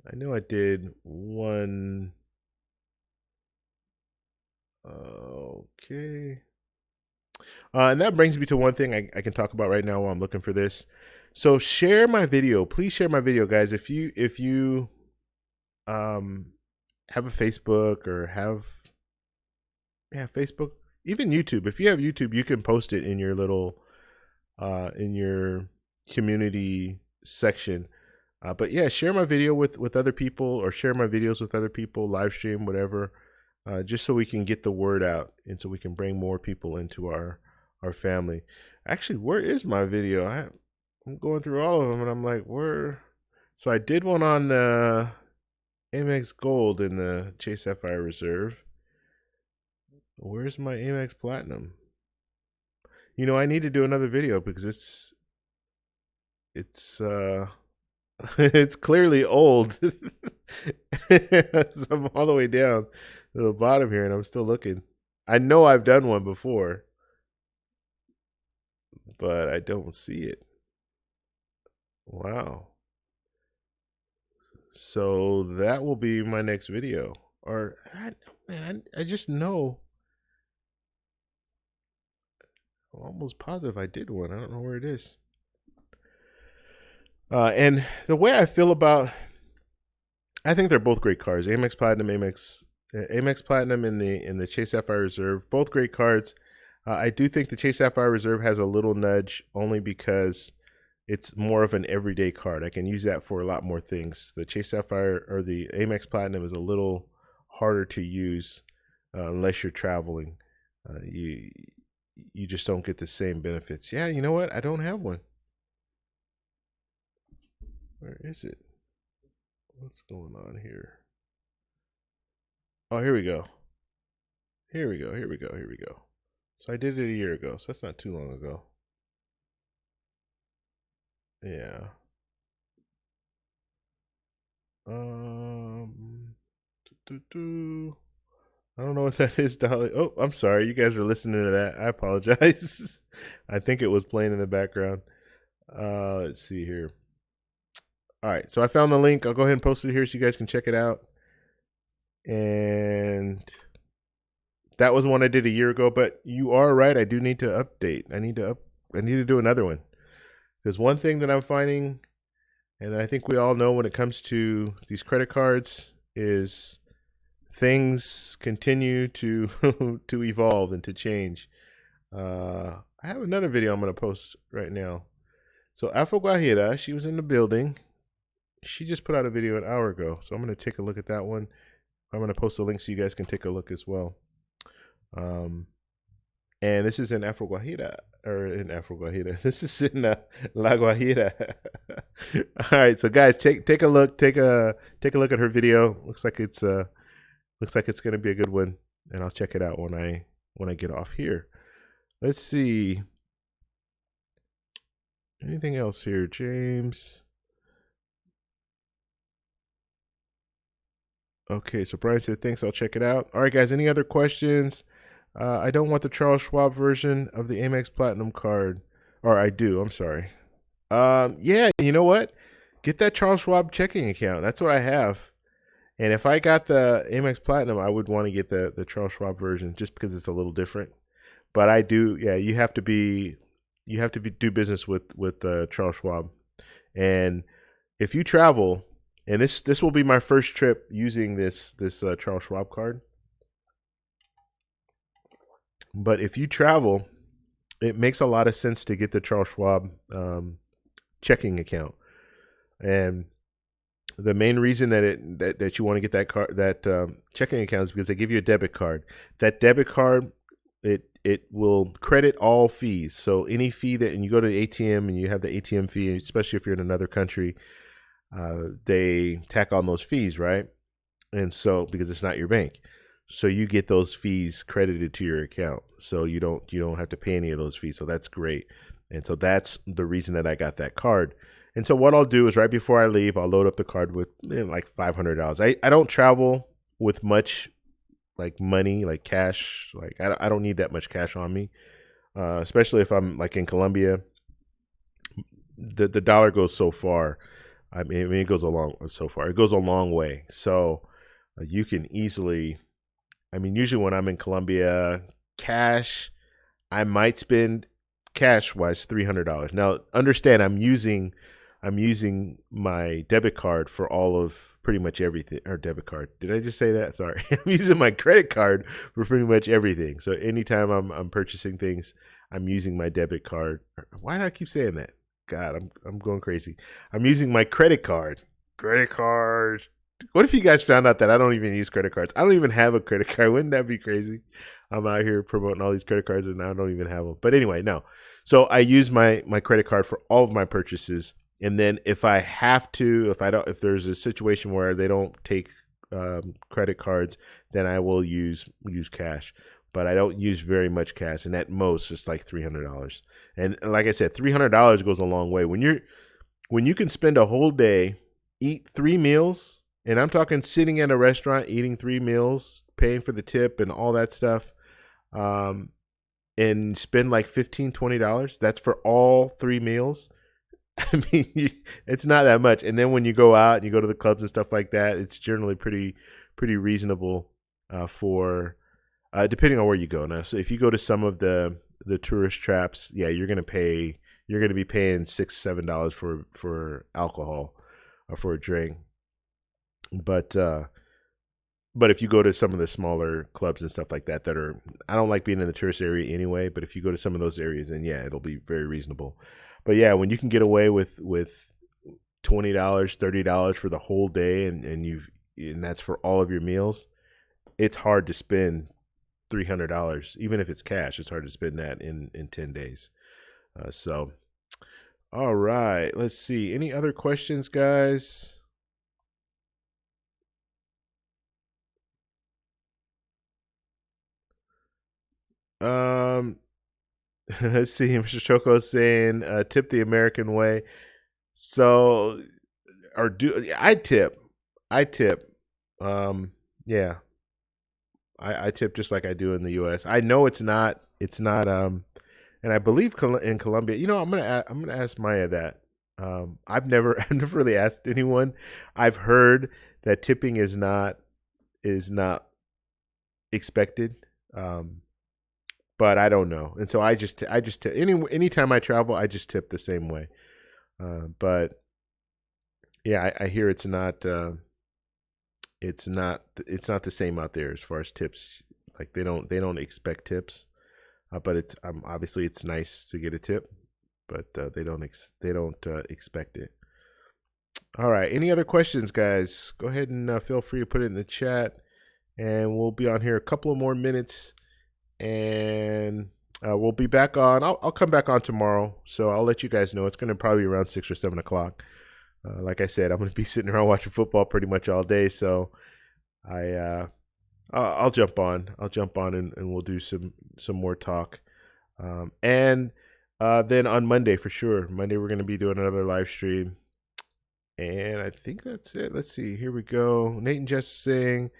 I know I did one. Okay. And that brings me to one thing I can talk about right now while I'm looking for this. So share my video. Please share my video, guys. If you have a Facebook, or have Facebook, even YouTube. If you have YouTube, you can post it in your little in your community section. But yeah, share my video with other people, or share my videos with other people, live stream, whatever, just so we can get the word out, and so we can bring more people into our family. Actually, where is my video? I'm going through all of them, and I'm like, where? So I did one on the Amex Gold in the Chase Sapphire Reserve. Where's my Amex Platinum? I need to do another video, because it's it's clearly old. So I'm all the way down to the bottom here, and I'm still looking. I know I've done one before, but I don't see it. Wow. So that will be my next video. Or, man, I just know. I'm almost positive I did one. I don't know where it is. And the way I feel about, I think they're both great cards. Amex Platinum, Amex Platinum, and the Chase Sapphire Reserve, both great cards. I do think the Chase Sapphire Reserve has a little nudge only because it's more of an everyday card. I can use that for a lot more things. The Chase Sapphire or the Amex Platinum is a little harder to use unless you're traveling. You just don't get the same benefits. Yeah, you know what? I don't have one. Where is it? What's going on here? Oh, here we go. Here we go. Here we go. Here we go. So I did it a year ago, so that's not too long ago. Yeah. I don't know what that is, Dolly. Oh, I'm sorry. You guys are listening to that. I apologize. I think it was playing in the background. Let's see here. All right, so I found the link. I'll go ahead and post it here so you guys can check it out. And that was one I did a year ago, but you are right. I do need to update. I need to do another one. Because one thing that I'm finding, and I think we all know when it comes to these credit cards, is things continue to to evolve and to change. I have another video I'm going to post right now. So Afro Guajira, she was in the building. She just put out a video an hour ago, so I'm going to take a look at that one. I'm going to post a link so you guys can take a look as well. And this is in Afro Guajira, or in Afro Guajira. This is in La Guajira. All right, so guys, take a look. Take a look at her video. Looks like it's going to be a good one, and I'll check it out when I get off here. Let's see. Anything else here, James? Okay, so Brian said, thanks, I'll check it out. All right, guys, any other questions? I don't want the Charles Schwab version of the Amex Platinum card. Or I do, I'm sorry. Yeah, you know what? Get that Charles Schwab checking account. That's what I have. And if I got the Amex Platinum, I would want to get the Charles Schwab version just because it's a little different. But I do, yeah, you have to do business with Charles Schwab. And if you travel, and this will be my first trip using this Charles Schwab card. But if you travel, it makes a lot of sense to get the Charles Schwab checking account. And the main reason that you want to get that checking account is because they give you a debit card. That debit card, it will credit all fees. So any fee and you go to the ATM and you have the ATM fee, especially if you're in another country, they tack on those fees, right? And so because it's not your bank, so you get those fees credited to your account, so you don't have to pay any of those fees. So that's great. And so that's the reason that I got that card. And so what I'll do is right before I leave, I'll load up the card with like $500. I don't travel with much like money, like cash. Like I don't need that much cash on me, especially if I'm like in Colombia. The dollar goes so far. I mean, it goes so far. It goes a long way. So you can easily. I mean, usually when I'm in Colombia, cash, I might spend cash-wise $300. Now, understand, I'm using my debit card for all of pretty much everything. Or debit card. Did I just say that? Sorry. I'm using my credit card for pretty much everything. So anytime I'm purchasing things, I'm using my debit card. Why do I keep saying that? God, I'm going crazy. I'm using my credit card. Credit card. What if you guys found out that I don't even use credit cards? I don't even have a credit card. Wouldn't that be crazy? I'm out here promoting all these credit cards and I don't even have them. But anyway, no. So I use my credit card for all of my purchases. And then if I have to, if there's a situation where they don't take credit cards, then I will use cash. But I don't use very much cash, and at most it's like $300. And like I said, $300 goes a long way. When you can spend a whole day, eat 3 meals. And I'm talking sitting at a restaurant, eating 3 meals, paying for the tip and all that stuff, and spend like $15, $20. That's for all 3 meals. I mean, it's not that much. And then when you go out and you go to the clubs and stuff like that, it's generally pretty reasonable for depending on where you go. Now, so if you go to some of the tourist traps, yeah, you're gonna be paying $6-7 for alcohol or for a drink. But but if you go to some of the smaller clubs and stuff like that that are, I don't like being in the tourist area anyway, but if you go to some of those areas, then yeah, it'll be very reasonable. But yeah, when you can get away with $20, $30 for the whole day, and that's for all of your meals, it's hard to spend $300, even if it's cash. It's hard to spend that in 10 days. So, all right, let's see. Any other questions, guys? Um, let's see. Mr. Choco is saying, "Tip the American way." So, or do I tip? I tip. Yeah, I tip just like I do in the U.S. I know it's not. It's not. And I believe in Colombia. I'm gonna ask Maya that. I've never really asked anyone. I've heard that tipping is not expected. Um, but I don't know. And so I just tip. Anytime I travel, I just tip the same way. But yeah, I hear it's not the same out there as far as tips. Like they don't expect tips. But it's obviously it's nice to get a tip, but they don't expect it. All right. Any other questions, guys? Go ahead and feel free to put it in the chat, and we'll be on here a couple of more minutes, and we'll be back on. I'll come back on tomorrow, so I'll let you guys know. It's going to probably be around 6 or 7 o'clock. Like I said, I'm going to be sitting around watching football pretty much all day, so I'll jump on. And we'll do some more talk. And then on Monday for sure. Monday we're going to be doing another live stream. And I think that's it. Let's see. Here we go. Nate and Jess saying,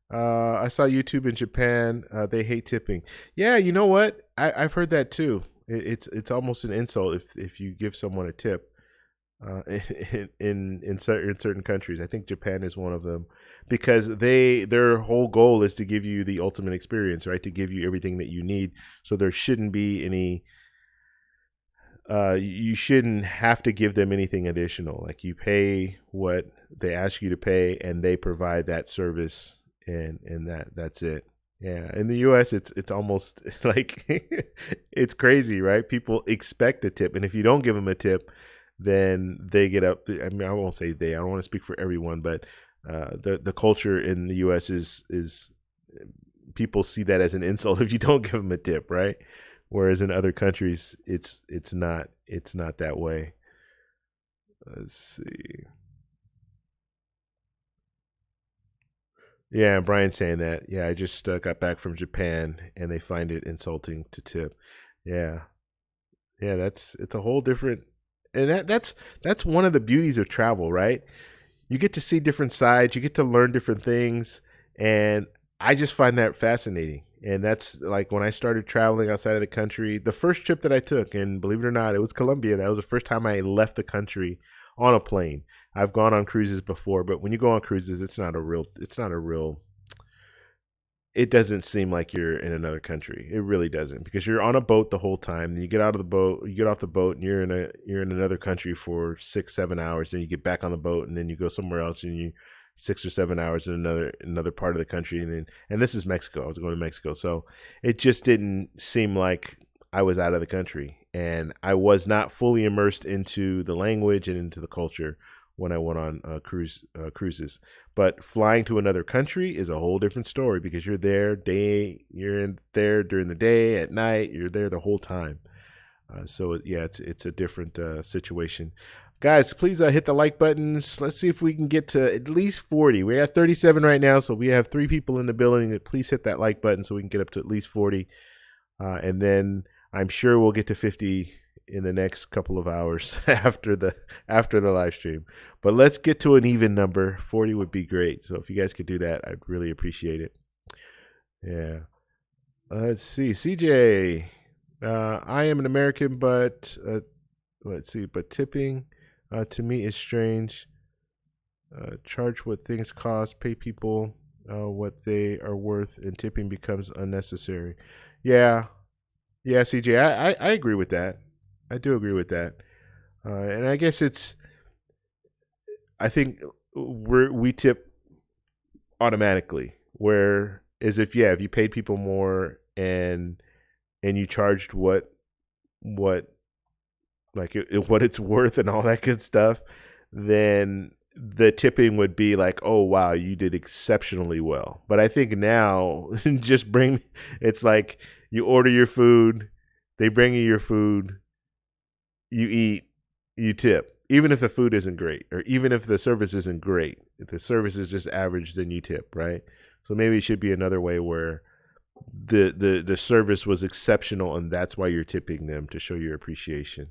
I saw YouTube in Japan. They hate tipping. Yeah, you know what? I've heard that too. It's almost an insult if you give someone a tip. In certain countries, I think Japan is one of them, because their whole goal is to give you the ultimate experience, right? To give you everything that you need. So there shouldn't be any. You shouldn't have to give them anything additional. Like, you pay what they ask you to pay, and they provide that service, and that's it. Yeah, in the U.S., it's almost like it's crazy, right? People expect a tip, and if you don't give them a tip, then they get up. I mean, I won't say they. I don't want to speak for everyone, but the culture in the U.S. is people see that as an insult if you don't give them a tip, right? Whereas in other countries, it's not that way. Let's see. Yeah, Brian's saying that. Yeah, I just got back from Japan, and they find it insulting to tip. Yeah, yeah, it's a whole different, and that's one of the beauties of travel, right? You get to see different sides, you get to learn different things, and I just find that fascinating. And that's like when I started traveling outside of the country, the first trip that I took, and believe it or not, it was Colombia. That was the first time I left the country on a plane. I've gone on cruises before, but when you go on cruises, it's not a real it doesn't seem like you're in another country. It really doesn't, because you're on a boat the whole time. Then you get out of the boat, you get off the boat, and you're in another country for 6-7 hours. Then you get back on the boat, and then you go somewhere else, and you 6 or 7 hours in another part of the country. And this is Mexico. I was going to Mexico, so it just didn't seem like I was out of the country, and I was not fully immersed into the language and into the culture when I went on cruises. But flying to another country is a whole different story, because you're there during the day, at night, you're there the whole time. So yeah, it's a different situation. Guys, please hit the like buttons. Let's see if we can get to at least 40. We're at 37 right now, so we have 3 people in the building. Please hit that like button so we can get up to at least 40. And then I'm sure we'll get to 50 in the next couple of hours after the live stream. But let's get to an even number. 40 would be great. So if you guys could do that, I'd really appreciate it. Yeah. Let's see. CJ, I am an American, but let's see, but tipping to me is strange. Charge what things cost, pay people what they are worth, and tipping becomes unnecessary. Yeah, yeah, CJ, I agree with that. I do agree with that. And I guess I think we tip automatically. Where is if you paid people more and you charged what what it's worth and all that good stuff, then the tipping would be like, oh wow, you did exceptionally well. But I think now just bring it's like you order your food, they bring you your food, you eat, you tip. Even if the food isn't great, or even if the service isn't great, if the service is just average, then you tip, right? So maybe it should be another way where the service was exceptional, and that's why you're tipping them to show your appreciation.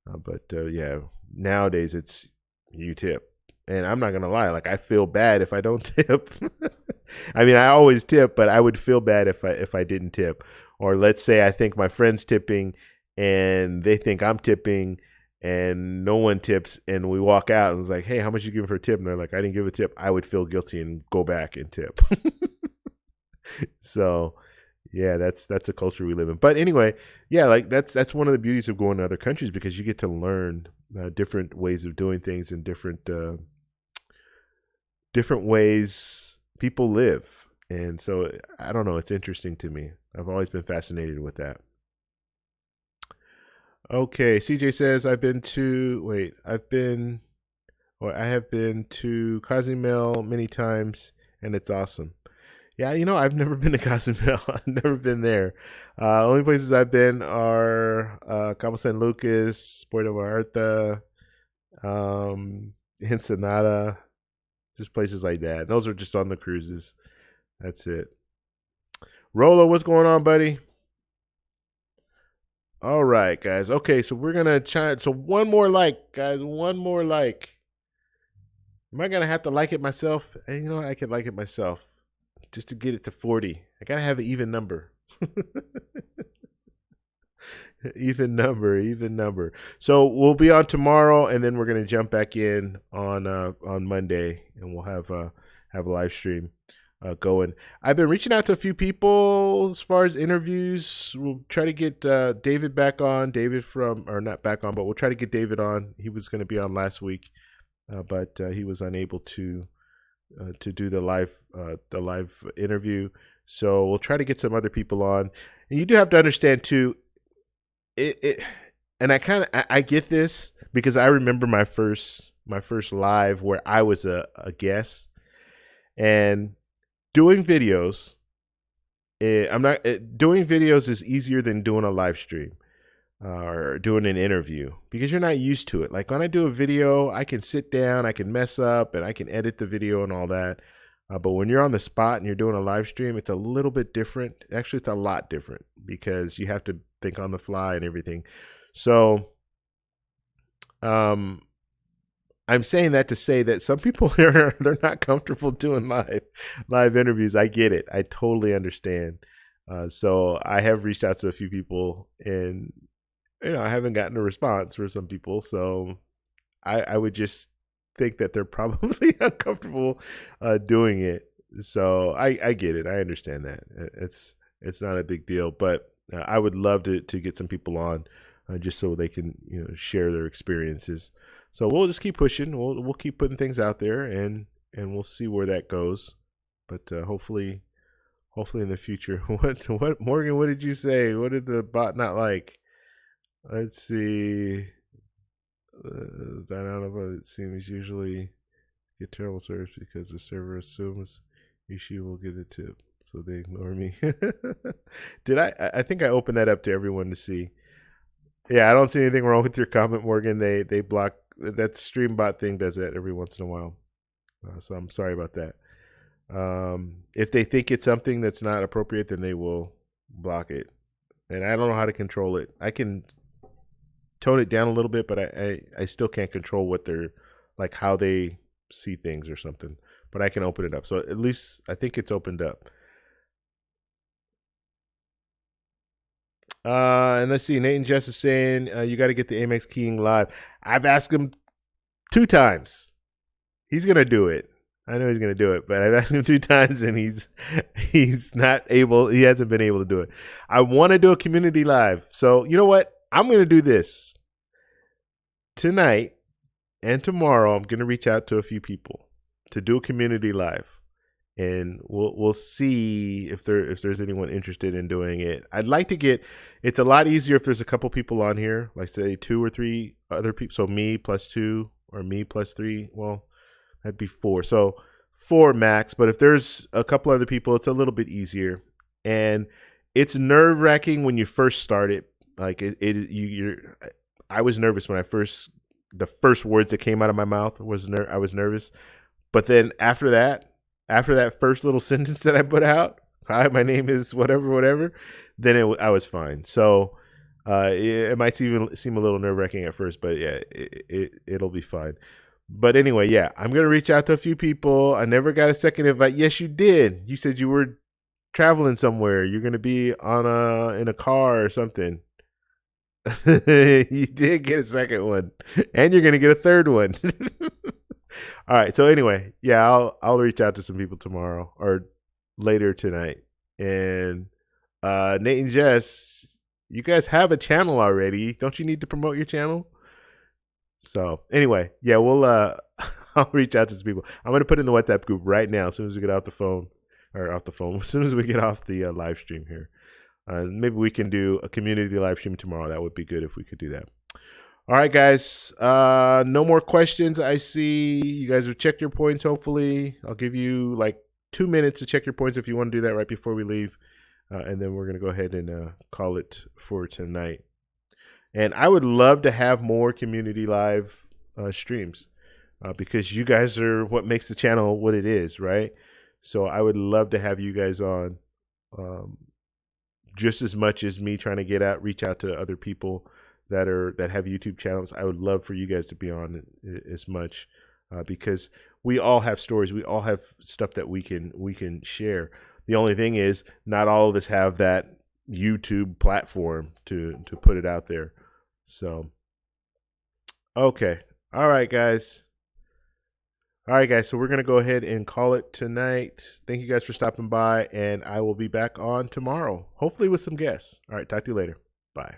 But yeah, nowadays it's you tip, and I'm not gonna lie, like I feel bad if I don't tip. I mean, I always tip, but I would feel bad if I didn't tip. Or let's say I think my friend's tipping, and they think I'm tipping, and no one tips, and we walk out and it's like, hey, how much you give for a tip? And they're like, I didn't give a tip. I would feel guilty and go back and tip. So yeah, that's a culture we live in. But anyway, yeah, like that's one of the beauties of going to other countries, because you get to learn different ways of doing things and different ways people live. And so I don't know, it's interesting to me. I've always been fascinated with that. Okay, CJ says I have been to Cozumel many times, and it's awesome. Yeah, I've never been to Cozumel. I've never been there. Only places I've been are Cabo San Lucas, Puerto Vallarta, Ensenada, just places like that. Those are just on the cruises. That's it. Rolo, what's going on, buddy? All right, guys. Okay, so we're gonna try. So one more like, guys. One more like. Am I gonna have to like it myself? And you know what? I can like it myself, just to get it to 40. I gotta have an even number. Even number. So we'll be on tomorrow, and then we're gonna jump back in on Monday, and we'll have a live stream going. I've been reaching out to a few people as far as interviews. We'll try to get David back on. David or not back on, but we'll try to get David on. He was going to be on last week, but he was unable to do the live interview. So we'll try to get some other people on. And you do have to understand too. And I get this because I remember my first live where I was a guest, and doing videos. Doing videos is easier than doing a live stream or doing an interview, because you're not used to it. Like when I do a video, I can sit down, I can mess up, and I can edit the video and all that. But when you're on the spot and you're doing a live stream, it's a little bit different. Actually, it's a lot different because you have to think on the fly and everything. So, I'm saying that to say that some people they're not comfortable doing live interviews. I get it. I totally understand. So I have reached out to a few people, and I haven't gotten a response for some people. So I would just think that they're probably uncomfortable doing it. So I get it. I understand that. It's not a big deal, but I would love to get some people on just so they can share their experiences. So we'll just keep pushing. We'll keep putting things out there, and we'll see where that goes. But hopefully in the future. What Morgan? What did you say? What did the bot not like? Let's see. I don't know, but it seems usually get terrible service because the server assumes you will get a tip, so they ignore me. Did I think I opened that up to everyone to see. Yeah, I don't see anything wrong with your comment, Morgan. They block that StreamBot thing, does that every once in a while. So I'm sorry about that. If they think it's something that's not appropriate, then they will block it. And I don't know how to control it. I can tone it down a little bit, but I still can't control what they're like, how they see things or something. But I can open it up. So at least I think it's opened up. And let's see. Nate and Jess is saying you got to get the Amex keying live. I've asked him 2 times. He's gonna do it. I know he's gonna do it, but I've asked him 2 times and he's not able. He hasn't been able to do it. I want to do a community live. So you know what? I'm gonna do this tonight and tomorrow. I'm gonna reach out to a few people to do a community live, and we'll see if there's anyone interested in doing it. I'd like to get. It's a lot easier if there's a couple people on here, like say 2 or 3 other people. So me plus 2 or me plus 3. Well, that'd be 4. So 4 max. But if there's a couple other people, it's a little bit easier. And it's nerve wracking when you first start it. Like I was nervous when the first words that came out of my mouth I was nervous. But then after that first little sentence that I put out, hi, my name is whatever, then I was fine. So it might even seem a little nerve wracking at first, but yeah, it'll be fine. But anyway, yeah, I'm going to reach out to a few people. I never got a second invite. Yes, you did. You said you were traveling somewhere. You're going to be in a car or something. You did get a second one, and you're going to get a third one. All right. So anyway, yeah, I'll reach out to some people tomorrow or later tonight. And Nate and Jess, you guys have a channel already. Don't you need to promote your channel? So anyway, yeah, we'll I'll reach out to some people. I'm gonna put in the WhatsApp group right now as soon as we get off the phone, as soon as we get off the live stream here. Maybe we can do a community live stream tomorrow. That would be good if we could do that. All right, guys. No more questions. I see you guys have checked your points. Hopefully, I'll give you like 2 minutes to check your points if you want to do that right before we leave, and then we're gonna go ahead and call it for tonight. And I would love to have more community live streams because you guys are what makes the channel what it is, right? So I would love to have you guys on just as much as me trying to reach out to other people that have YouTube channels. I would love for you guys to be on as much because we all have stories. We all have stuff that we can share. The only thing is not all of us have that YouTube platform to put it out there. So, okay. All right, guys. So we're going to go ahead and call it tonight. Thank you guys for stopping by, and I will be back on tomorrow, hopefully with some guests. All right, talk to you later. Bye.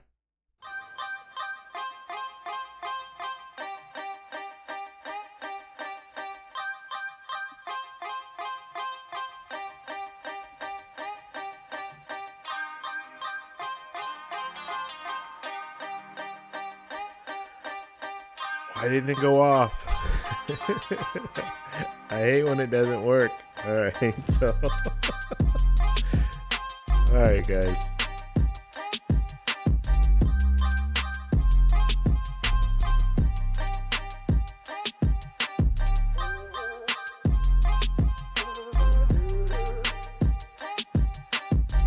Why didn't it go off? I hate when it doesn't work. All right, so all right, guys.